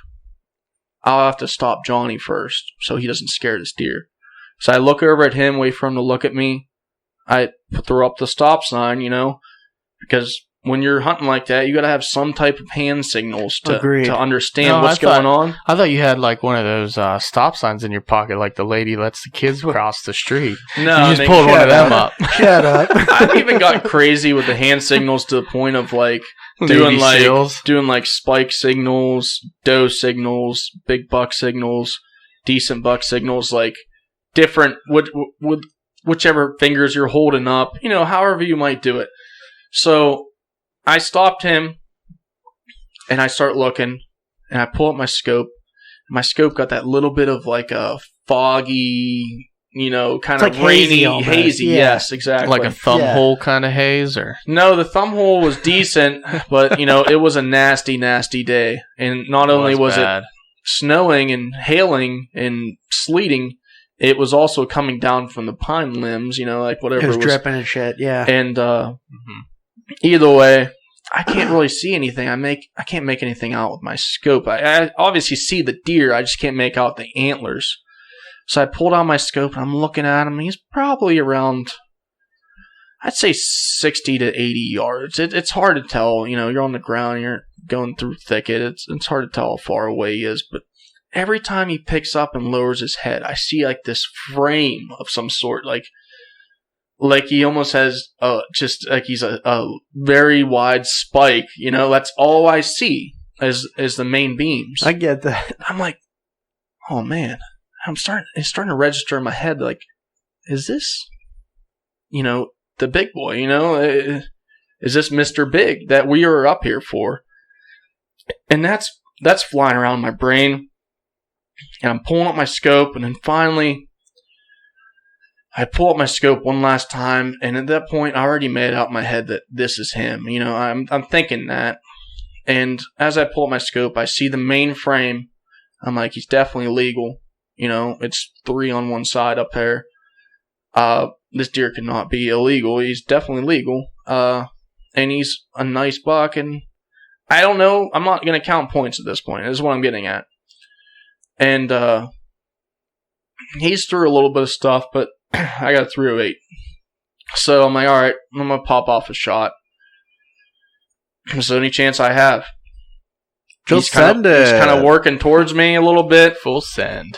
I'll have to stop Johnny first so he doesn't scare this deer. So I look over at him, wait for him to look at me. I throw up the stop sign, because when you're hunting like that, you got to have some type of hand signals to understand what's going on. I thought you had like one of those stop signs in your pocket, like the lady lets the kids cross the street. No, you just pulled one of them up. Shut up. I've even gotten crazy with the hand signals to the point of like doing Navy SEALs. like spike signals, doe signals, big buck signals, decent buck signals, like different with whichever fingers you're holding up, however you might do it. So I stopped him and I start looking and I pull up my scope. My scope got that little bit of like a foggy, kind of rainy, hazy. Yeah. Yes, exactly. Like a thumb hole kind of haze, or no? The thumb hole was decent, but it was a nasty, nasty day. And not only was it snowing and hailing and sleeting, it was also coming down from the pine limbs. Like whatever it was dripping and shit. Yeah. And either way, I can't really see anything. I can't make anything out with my scope. I obviously see the deer. I just can't make out the antlers. So I pulled out my scope and I'm looking at him. He's probably around, I'd say 60 to 80 yards. It's hard to tell. You're on the ground. You're going through thicket. It's hard to tell how far away he is. But every time he picks up and lowers his head, I see like this frame of some sort. Like he almost has just like he's a very wide spike, that's all I see as the main beams. I get that. I'm like, oh man, it's starting to register in my head, like, is this, the big boy, is this Mr. Big that we are up here for? And that's flying around my brain, and I'm pulling up my scope, and then finally I pull up my scope one last time, and at that point, I already made out in my head that this is him. I'm thinking that. And as I pull up my scope, I see the main frame. I'm like, he's definitely legal. It's 3 on one side up there. This deer cannot be illegal. He's definitely legal. And he's a nice buck. And I don't know. I'm not going to count points at this point. This is what I'm getting at. And he's through a little bit of stuff, but I got a 308. So I'm like, all right, I'm going to pop off a shot. So any chance I have. He's kind of working towards me a little bit. Full send.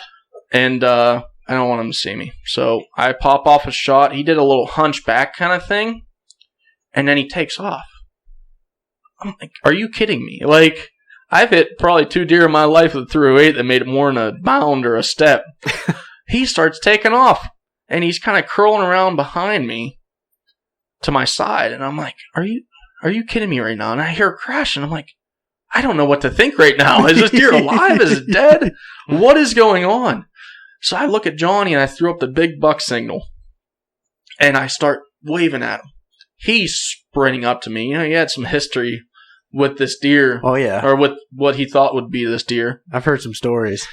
And I don't want him to see me. So I pop off a shot. He did a little hunchback kind of thing. And then he takes off. I'm like, are you kidding me? Like, I've hit probably 2 deer in my life with a 308 that made it more than a bound or a step. He starts taking off. And he's kind of curling around behind me to my side. And I'm like, are you kidding me right now? And I hear a crash. And I'm like, I don't know what to think right now. Is this deer alive? Is it dead? What is going on? So I look at Johnny and I threw up the big buck signal. And I start waving at him. He's sprinting up to me. He had some history with this deer. Oh, yeah. Or with what he thought would be this deer. I've heard some stories.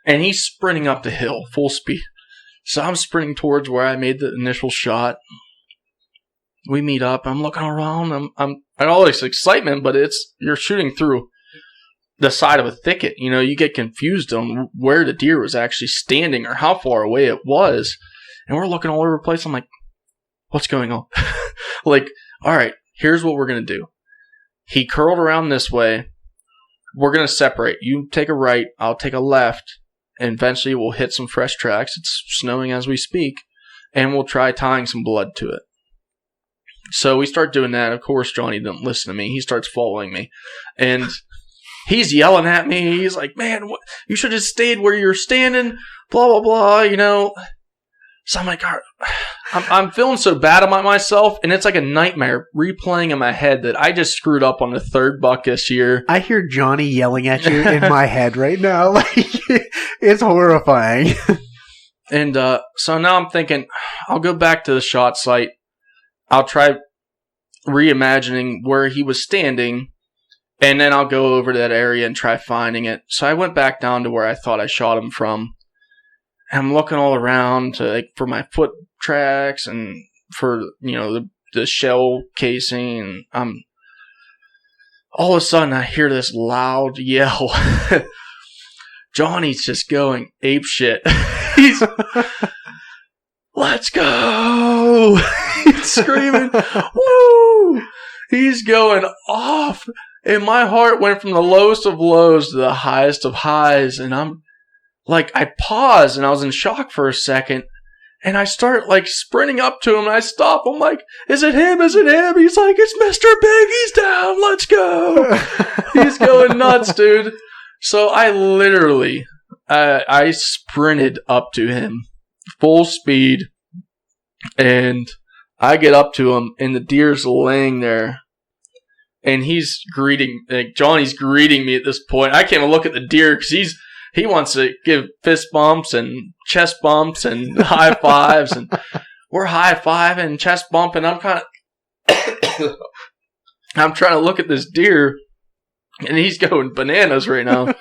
And he's sprinting up the hill, full speed. So I'm sprinting towards where I made the initial shot. We meet up. I'm looking around. I'm at all this excitement, but you're shooting through the side of a thicket. You get confused on where the deer was actually standing or how far away it was. And we're looking all over the place. I'm like, what's going on? Like, all right, here's what we're going to do. He curled around this way. We're going to separate. You take a right. I'll take a left. And eventually we'll hit some fresh tracks. It's snowing as we speak. And we'll try tying some blood to it. So we start doing that. Of course, Johnny didn't listen to me. He starts following me. And he's yelling at me. He's like, man, you should have stayed where you're standing. Blah, blah, blah, So I'm like, all right. I'm feeling so bad about myself. And it's like a nightmare replaying in my head that I just screwed up on the 3rd buck this year. I hear Johnny yelling at you in my head right now. Like, it's horrifying. And so now I'm thinking, I'll go back to the shot site. I'll try reimagining where he was standing, and then I'll go over to that area and try finding it. So I went back down to where I thought I shot him from. And I'm looking all around for my foot tracks and for, the shell casing. And all of a sudden I hear this loud yell. Johnny's just going ape shit. He's, let's go! He's screaming, woo! He's going off. And my heart went from the lowest of lows to the highest of highs. And I'm like, I paused and I was in shock for a second. And I start like sprinting up to him, and I stop. I'm like, "Is it him? Is it him?" He's like, "It's Mr. Big. He's down. Let's go." He's going nuts, dude. So I literally, I sprinted up to him, full speed, and I get up to him, and the deer's laying there, and he's greeting, like Johnny's greeting me at this point. I can't even look at the deer because he wants to give fist bumps and chest bumps and high fives, and we're high fiving, chest bumping. I'm trying to look at this deer, and he's going bananas right now.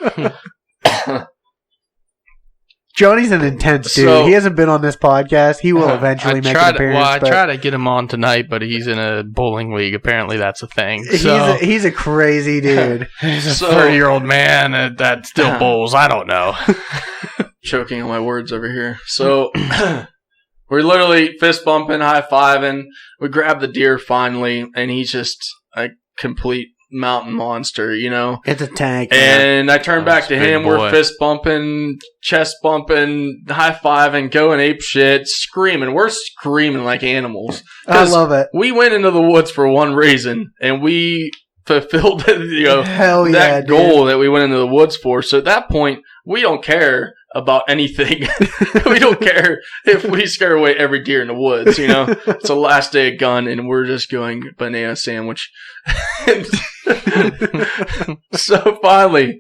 Johnny's an intense dude. So- He hasn't been on this podcast. He will eventually make an appearance. I but try to get him on tonight, but he's in a bowling league. Apparently, that's a thing. So he's a crazy dude. he's a 30-year-old man that still bowls. I don't know. Choking on my words over here. So we're literally fist bumping, high fiving. We grab the deer finally, and he's just a complete mountain monster, you know. It's a tank. Man. And I turn back to him. boy. We're fist bumping, chest bumping, high fiving, going ape shit, screaming. We're screaming like animals. I love it. We went into the woods for one reason, and we fulfilled Hell yeah, that goal that we went into the woods for. So at that point, we don't care about anything. We don't care if we scare away every deer in the woods, you know. It's the last day of gun, and we're just going banana sandwich. So finally,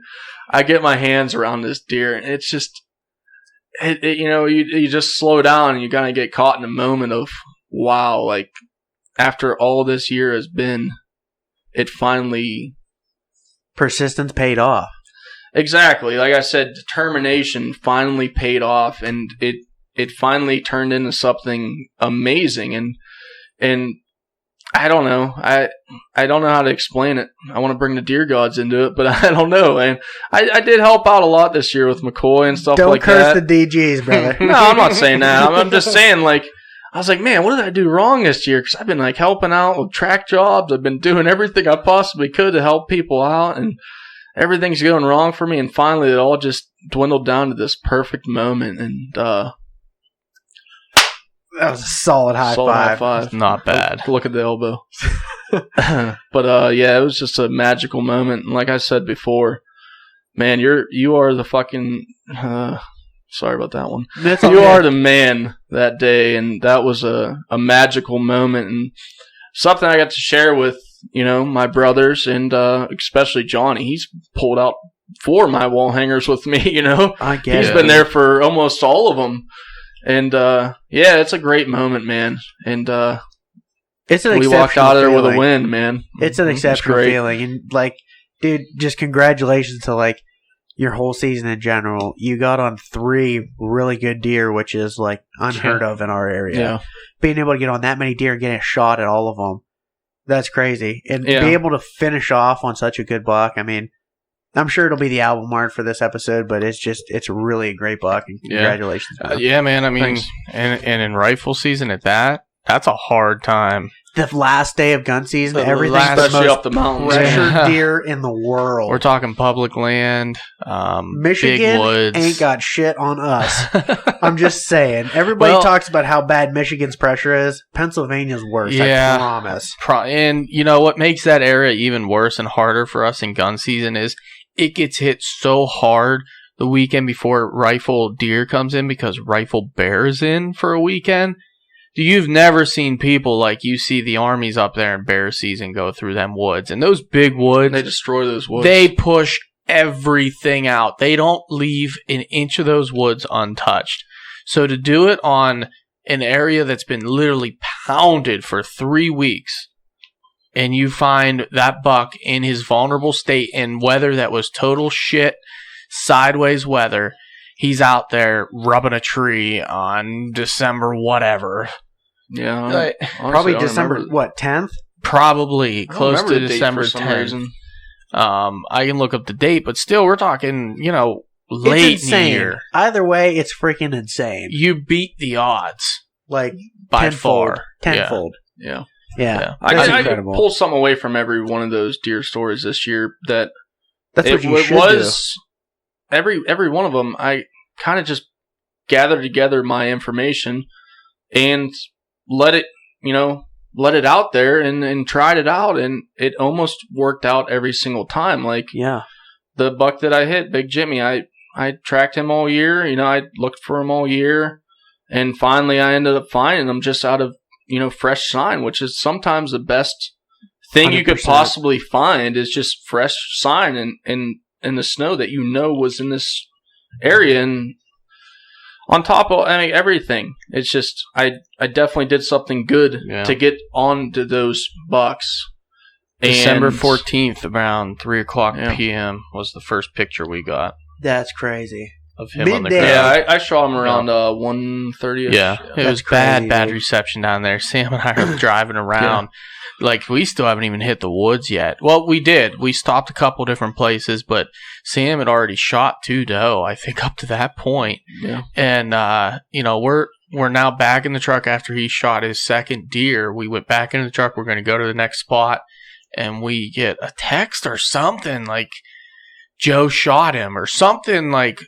I get my hands around this deer, and it's just, you just slow down, and you kind of get caught in a moment of, wow, like, after all this year has been, it finally... Persistence paid off. Exactly. Like I said, determination finally paid off, and it finally turned into something amazing. And I don't know. I don't know how to explain it. I want to bring the deer gods into it, but I don't know. And I did help out a lot this year with McCoy and stuff like that. Don't curse the DGs, brother. No, I'm not saying that. I'm just saying, like, I was like, man, what did I do wrong this year? Because I've been, like, helping out with track jobs. I've been doing everything I possibly could to help people out, and everything's going wrong for me. And finally, it all just dwindled down to this perfect moment. And that was a solid high five. Not bad. Look at the elbow. But yeah, it was just a magical moment. And like I said before, man, you are the fucking. Sorry about that one. You are the man that day, and that was a magical moment and something I got to share with, you know, my brothers and especially Johnny. He's pulled out 4 of my wall hangers with me, you know. I get it. He's been there for almost all of them. And yeah, it's a great moment, man. And it's an we walked out of there with a win, man. It's an exceptional feeling. And, like, dude, just congratulations to, like, your whole season in general. You got on 3 really good deer, which is, like, unheard of in our area. Yeah. Being able to get on that many deer and getting a shot at all of them, that's crazy. And be able to finish off on such a good buck, I mean, I'm sure it'll be the album art for this episode, but it's really a great buck, and congratulations. Yeah, man. I mean, and in rifle season at that's a hard time. The last day of gun season, everything's the especially most up the mountains. pressured deer in the world. We're talking public land, Michigan big woods. ain't got shit on us. I'm just saying. Everybody talks about how bad Michigan's pressure is. Pennsylvania's worse, I promise. And you know what makes that area even worse and harder for us in gun season is it gets hit so hard the weekend before rifle deer comes in because rifle bear's in for a weekend. You've never seen people like you see the armies up there in bear season go through them woods. And those big woods, They destroy those woods. they push everything out. They don't leave an inch of those woods untouched. So to do it on an area that's been literally pounded for 3 weeks, and you find that buck in his vulnerable state in weather that was total shit, sideways weather, he's out there rubbing a tree on December whatever. Yeah. Like, Probably December, 10th? Probably close to December for some 10th. reason. I can look up the date, but still, we're talking, you know, late It's in the insane. year. Either way, it's freaking insane. You beat the odds Like, by tenfold. far. Tenfold. Yeah. Yeah. I That's could incredible. pull something away from every one of those deer stories this year that That's what you should was every one of them. I kind of just gathered together my information and let it out there and tried it out, and it almost worked out every single time. Like the buck that I hit, Big Jimmy, I tracked him all year. I looked for him all year, and finally I ended up finding him just out of fresh sign, which is sometimes the best thing 100%. You could possibly find is just fresh sign in the snow that was in this area. And on top of everything, it's just I definitely did something good to get onto those bucks. December 14th, around 3:00 p.m. was the first picture we got. That's crazy. Of him on the ground. Yeah, I shot him around 1:30. Yeah, it was bad reception down there. Sam and I are driving around. Like, we still haven't even hit the woods yet. Well, we did. We stopped a couple different places, but Sam had already shot 2 doe, I think, up to that point. Yeah. And, we're now back in the truck after he shot his second deer. We went back into the truck. We're going to go to the next spot, and we get a text or something like, Joe shot him or something like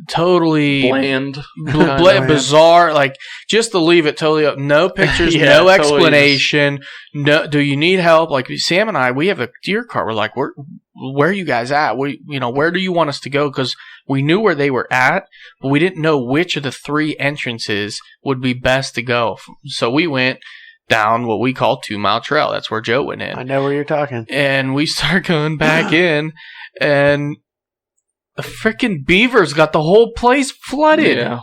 totally bland, bizarre. Like, just to leave it totally up. No pictures, no explanation. No, do you need help? Like, Sam and I, we have a deer cart. We're like, where are you guys at? Where do you want us to go? Because we knew where they were at, but we didn't know which of the 3 entrances would be best to go. So we went down what we call 2 Mile Trail. That's where Joe went in. I know where you're talking. And we start going back in, and the freaking beavers got the whole place flooded. Yeah.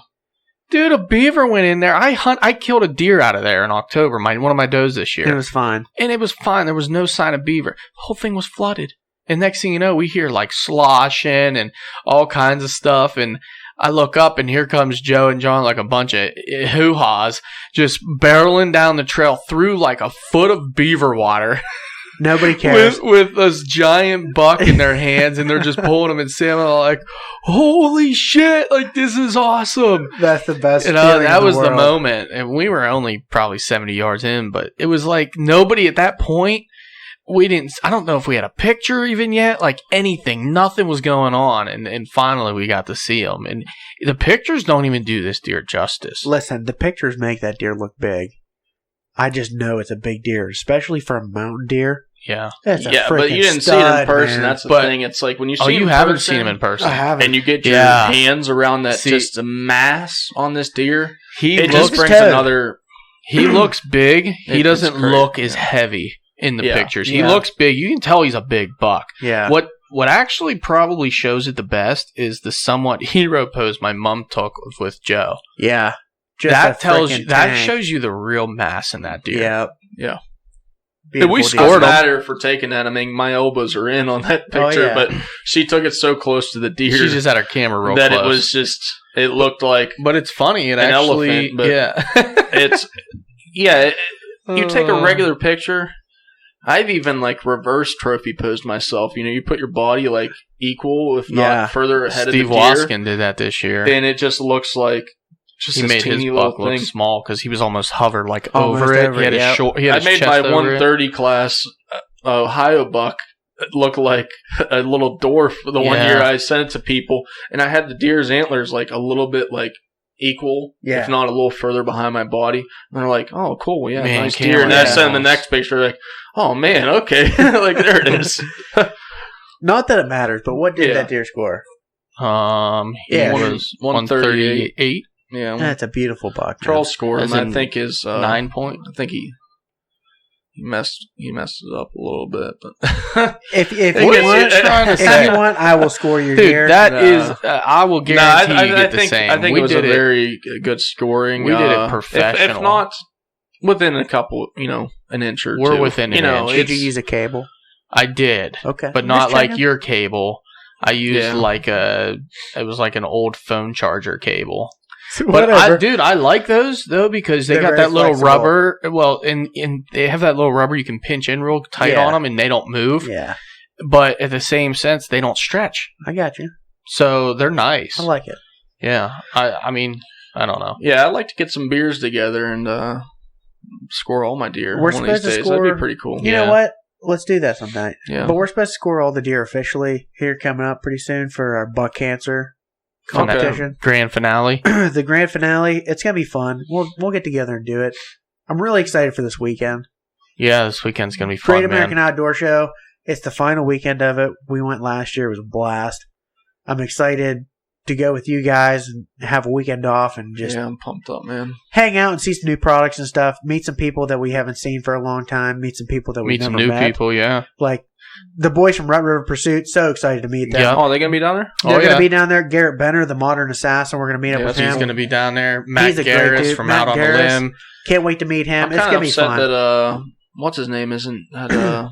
Dude, a beaver went in there. I killed a deer out of there in October, one of my does this year. It was fine. And it was fine. There was no sign of beaver. The whole thing was flooded. And next thing you know, we hear like sloshing and all kinds of stuff. And I look up, and here comes Joe and John, like a bunch of hoo-haws, just barreling down the trail through like a foot of beaver water. Nobody cares. With this giant buck in their hands, and they're just pulling them, and Sam and I are like, holy shit, like, this is awesome. That's the best feeling that in was the the world. moment, and we were only probably 70 yards in, but it was like nobody at that point, I don't know if we had a picture even yet, like anything, nothing was going on, and finally we got to see them, and the pictures don't even do this deer justice. Listen, the pictures make that deer look big. I just know it's a big deer, especially for a mountain deer. Yeah. That's a but you didn't see it in person. Man. That's the thing. It's like when you see you haven't seen him in person. I haven't. And you get your hands around that just a mass on this deer. It just brings another... He looks big. He doesn't look as heavy in the pictures. He looks big. You can tell he's a big buck. Yeah. What actually probably shows it the best is the somewhat hero pose my mom took with Joe. Yeah. That shows you the real mass in that deer. Yeah. We scored. Doesn't matter for taking that. I mean, my elbows are in on that picture, but she took it so close to the deer. She just had her camera real that close. It was just. It looked like. But it's funny. It an actually. Elephant, but it's. You take a regular picture. I've even like reverse trophy posed myself. You put your body like equal, if not further ahead Steve of the deer. Steve Waskin did that this year, and it just looks like. He made his buck look small because he was almost hovered like over it. He had his short. He had I made my 130 class Ohio buck look like a little dwarf. The one year I sent it to people, and I had the deer's antlers like a little bit like equal, if not a little further behind my body. And they're like, "Oh, cool, nice deer." And I sent them the next picture, like, "Oh man, okay, like there it is." Not that it matters, but what did that deer score? He was 138. Yeah, that's a beautiful buck. Charles scored him. I think is 9 point. I think he messed it up a little bit. But if you want, I will score your deer. That is, I will guarantee you get the same. I think it was a very good scoring. We did it professional. If not within a couple, an inch or two. We're within an inch. Did you use a cable? I did. Okay, but not like your cable. I used it was like an old phone charger cable. But I like those though because they got that little rubber. Well, and they have that little rubber you can pinch in real tight on them, and they don't move. Yeah. But at the same sense, they don't stretch. I got you. So they're nice. I like it. Yeah. I mean, I don't know. Yeah, I'd like to get some beers together and score all my deer We're one of these days. That'd be pretty cool. You know what? Let's do that sometime. Yeah. But we're supposed to score all the deer officially here coming up pretty soon for our buck cancer competition. Grand finale. The grand finale. It's gonna be fun. We'll get together and do it. I'm really excited for this weekend. Yeah, this weekend's gonna be fun, Great American man. Outdoor Show. It's the final weekend of it. We went last year. It was a blast. I'm excited to go with you guys and have a weekend off and just I'm pumped up, man. hang out and see some new products and stuff. Meet some people that we haven't seen for a long time. Meet some people that we've Meet some never new met. people. Yeah. Like the boys from Red River Pursuit. So excited to meet them. Yeah. Oh, they gonna be down there? They're going yeah. to be down there. Garrett Benner, the modern assassin. We're going to meet up with He's him. gonna be down there. Matt He's a great Garris dude. from Matt Out on Garris. the Limb. Can't wait to meet him. I'm It's kind going of to be upset fun. that what's his name isn't at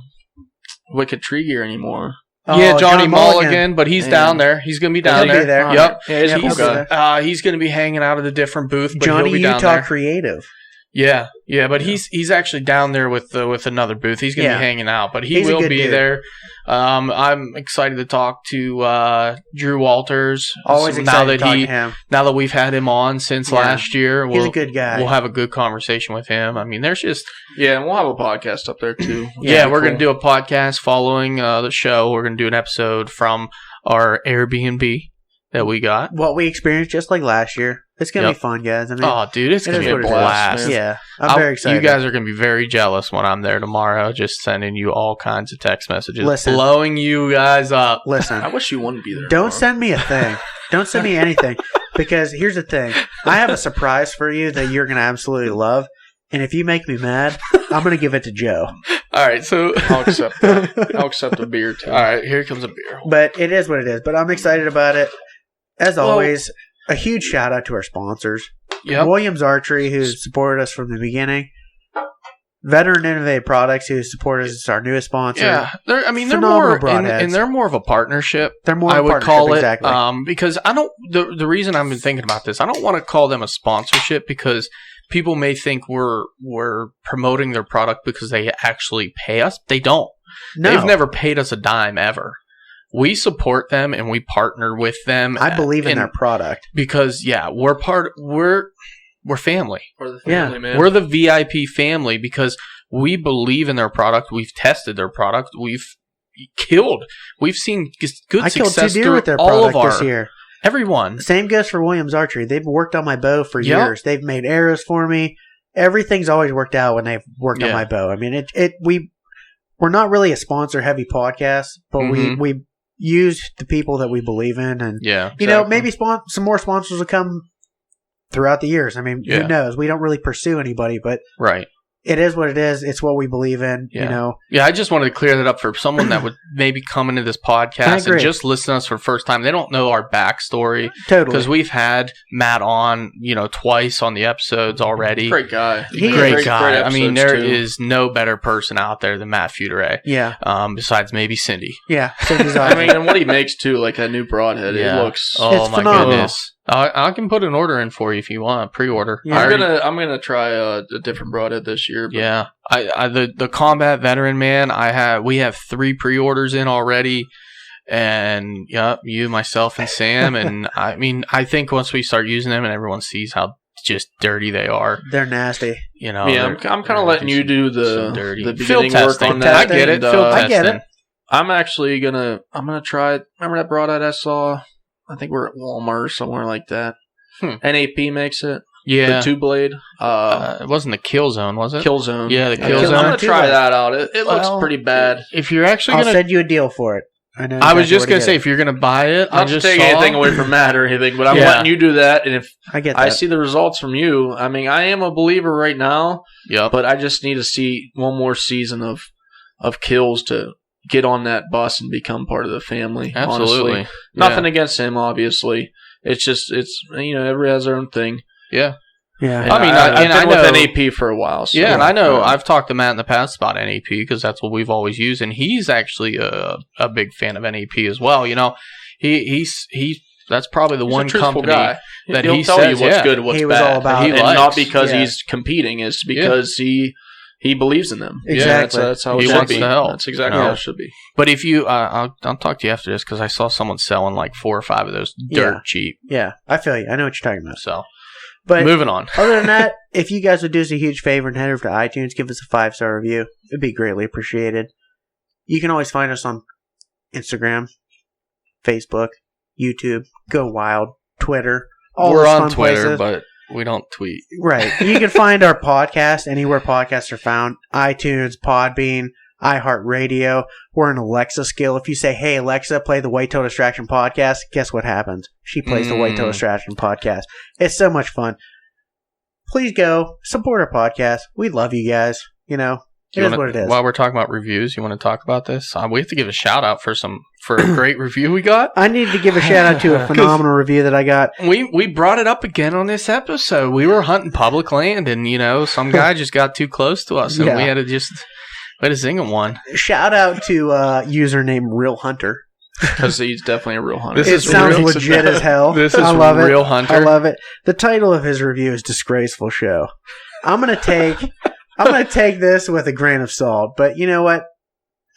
Wicked Tree Gear anymore. Yeah, Oh, Johnny John Mulligan, but he's Yeah. down there. He's gonna be down He'll there. be there. Yep. Yeah, he's a Yep, cool he'll be guy. there. He's gonna be hanging out at a different booth, but Johnny he'll be down Utah there. Creative. Yeah, but he's actually down there with another booth. He's gonna Yeah. be hanging out, but he He's a will good be dude. there. I'm excited to talk to Drew Walters. Always So excited to talk to him. now that we've had him on since Yeah. last year, He's a good guy. We'll have a good conversation with him. I mean, there's just Yeah, and we'll have a podcast up there too. yeah, we're gonna do a podcast following the show. We're gonna do an episode from our Airbnb that we got. What we experienced just like last year. It's going to Yep. be fun, guys. I mean, Oh, dude, it's it gonna is be a what it is. blast. man. Yeah. I'm very excited. You guys are going to be very jealous when I'm there tomorrow, just sending you all kinds of text messages, Listen. blowing you guys up. I Listen, wish you wouldn't be there. don't send me a thing. Don't send me anything. Because here's the thing. I have a surprise for you that you're going to absolutely love. And if you make me mad, I'm going to give it to Joe. All right, so I'll accept that. I'll accept a beer too. all right, here comes a beer. But it is what it is. But I'm excited about it. As always, a huge shout out to our sponsors. Yep. Williams Archery, who supported us from the beginning. Veteran Innovative Products, who supported us as our newest sponsor. Yeah, they're Phenomenal more broadheads. and they're more of a partnership. They're more I of a would call it exactly. because I don't. The reason I've been thinking about this, I don't want to call them a sponsorship because people may think we're promoting their product because they actually pay us. They don't. No, They've never paid us a dime ever. We support them and we partner with them. I believe in their product. because we're family. For the Yeah. family, man. We're the VIP family because we believe in their product. We've tested their product. We've seen good I killed 2 success deer through with their all of product this our year. everyone. Same goes for Williams Archery. They've worked on my bow for Yep. years. They've made arrows for me. Everything's always worked out when they've worked on Yeah. my bow. I mean, we're not really a sponsor heavy podcast, but Mhm. we use the people that we believe in, and Yeah, you know, exactly. maybe some more sponsors will come throughout the years. I mean, Yeah. who knows? We don't really pursue anybody, but right. it is what it is. It's what we believe in. Yeah. You know, Yeah, I just wanted to clear that up for someone that would maybe come into this podcast agree. and just listen to us for the first time. They don't know our backstory totally. because we've had Matt on, twice on the episodes already. Great guy. He is. Great guy. great I mean, there episodes, too. is no better person out there than Matt Futere, Yeah, besides maybe Cindy. yeah. Cindy's I awesome. mean, and what he makes too, like that new broadhead, Yeah. it looks. Oh It's my phenomenal. goodness! I can put an order in for you if you want, pre-order. Yeah. I already- I'm gonna try a different broadhead this year. But Yeah, the combat veteran man. We have 3 pre-orders in already, and you, myself, and Sam. And I mean, I think once we start using them and everyone sees how just dirty they are, They're nasty. yeah, I'm kind of letting you do so dirty. the Field beginning work testing. on that. I get it. and, Field I get testing. it. I'm gonna try. Remember that broadhead I saw? I think we're at Walmart or somewhere like that. NAP makes it. Yeah, The 2-blade. it wasn't the kill zone, was it? Kill Zone. Yeah, the I'm Kill Zone. gonna try that out. It looks Well, pretty bad. If you're actually I'll gonna, send you a deal for it. I know. I was exactly just where gonna to say get if you're gonna buy it, I Not to just take saw, anything away from Matt or anything, but I'm Yeah. letting you do that. And if it. I get that. I see the results from you, I mean, I am a believer right now, Yep. but I just need to see one more season of kills to get on that bus and become part of the family. Absolutely. Honestly. Nothing against him, obviously. It's just everybody has their own thing. Yeah. Yeah. And I mean, I've and I been with know- NAP for a while. So, Yeah, and I know I've talked to Matt in the past about NAP because that's what we've always used, and he's actually a big fan of NAP as well. He's that's probably the He's one a truthful company guy. that He'll he tell says, you what's yeah. good, what's He was bad, all about and it. not because Yeah. he's competing. It's because he believes in them. Exactly. That's how it He should wants be. to help. That's exactly You know? how it should be. But if you, I'll talk to you after this because I saw someone selling like 4 or 5 of those dirt Yeah. cheap. Yeah, I feel you. I know what you're talking about. So But moving on. other than that, if you guys would do us a huge favor and head over to iTunes, give us a 5-star review, it'd be greatly appreciated. You can always find us on Instagram, Facebook, YouTube. Go wild. Twitter. All We're those on fun Twitter, places. but we don't tweet. Right. You can find our podcast anywhere podcasts are found. iTunes, Podbean, iHeartRadio. We're an Alexa skill. If you say, hey, Alexa, play the Whitetail Distraction podcast, guess what happens? She plays the Whitetail Distraction podcast. It's so much fun. Please go support our podcast. We love you guys. You know, it is what it is. While we're talking about reviews, you want to talk about this? We have to give a shout out for a great review we got. I need to give a shout out to a phenomenal review that I got. We brought it up again on this episode. We were hunting public land, and some guy just got too close to us, and we had to zing him one. Shout out to username Real Hunter. Because he's definitely a real hunter. It sounds legit as hell. This is I love Real it. Hunter. I love it. The title of his review is Disgraceful Show. I'm gonna take this with a grain of salt, but you know what?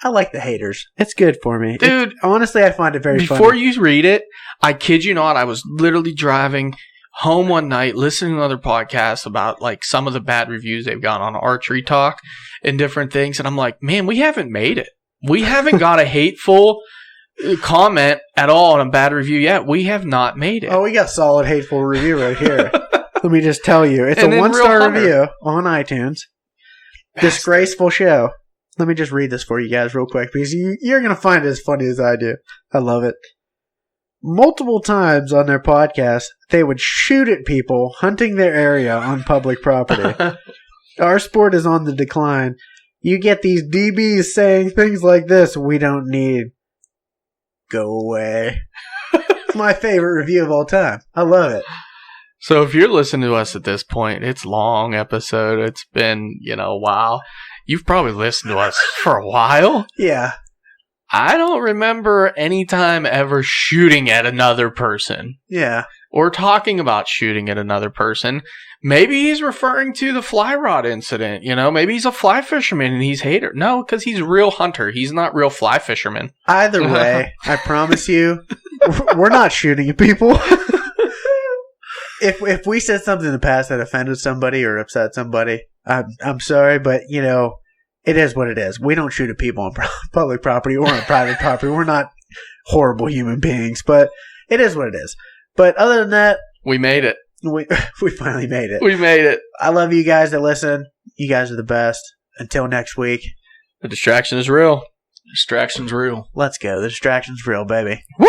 I like the haters. It's good for me. Dude, honestly, I find it very funny. Before you read it, I kid you not, I was literally driving home one night listening to another podcast about like some of the bad reviews they've got on Archery Talk and different things, and I'm like, man, we haven't made it. We haven't got a hateful comment at all on a bad review yet. We have not made it. Oh, we got solid hateful review right here. Let me just tell you. It's And a then 1-star review on iTunes. Disgraceful Show. Let me just read this for you guys real quick because you're going to find it as funny as I do. I love it. Multiple times on their podcast, they would shoot at people hunting their area on public property. Our sport is on the decline. You get these DBs saying things like this, we don't need. Go away. It's my favorite review of all time. I love it. So if you're listening to us at this point, it's a long episode. It's been, a while. You've probably listened to us for a while. Yeah. I don't remember any time ever shooting at another person. Yeah. Or talking about shooting at another person. Maybe he's referring to the fly rod incident. Maybe he's a fly fisherman and he's a hater. No, because he's a real hunter. He's not real fly fisherman. Either way, I promise you, we're not shooting at people. If we said something in the past that offended somebody or upset somebody, I'm sorry, but it is what it is. We don't shoot at people on public property or on private property. We're not horrible human beings, but it is what it is. But other than that, we made it. We finally made it. We made it. I love you guys that listen. You guys are the best. Until next week. The distraction is real. Distraction's real. Let's go. The distraction's real, baby. Woo!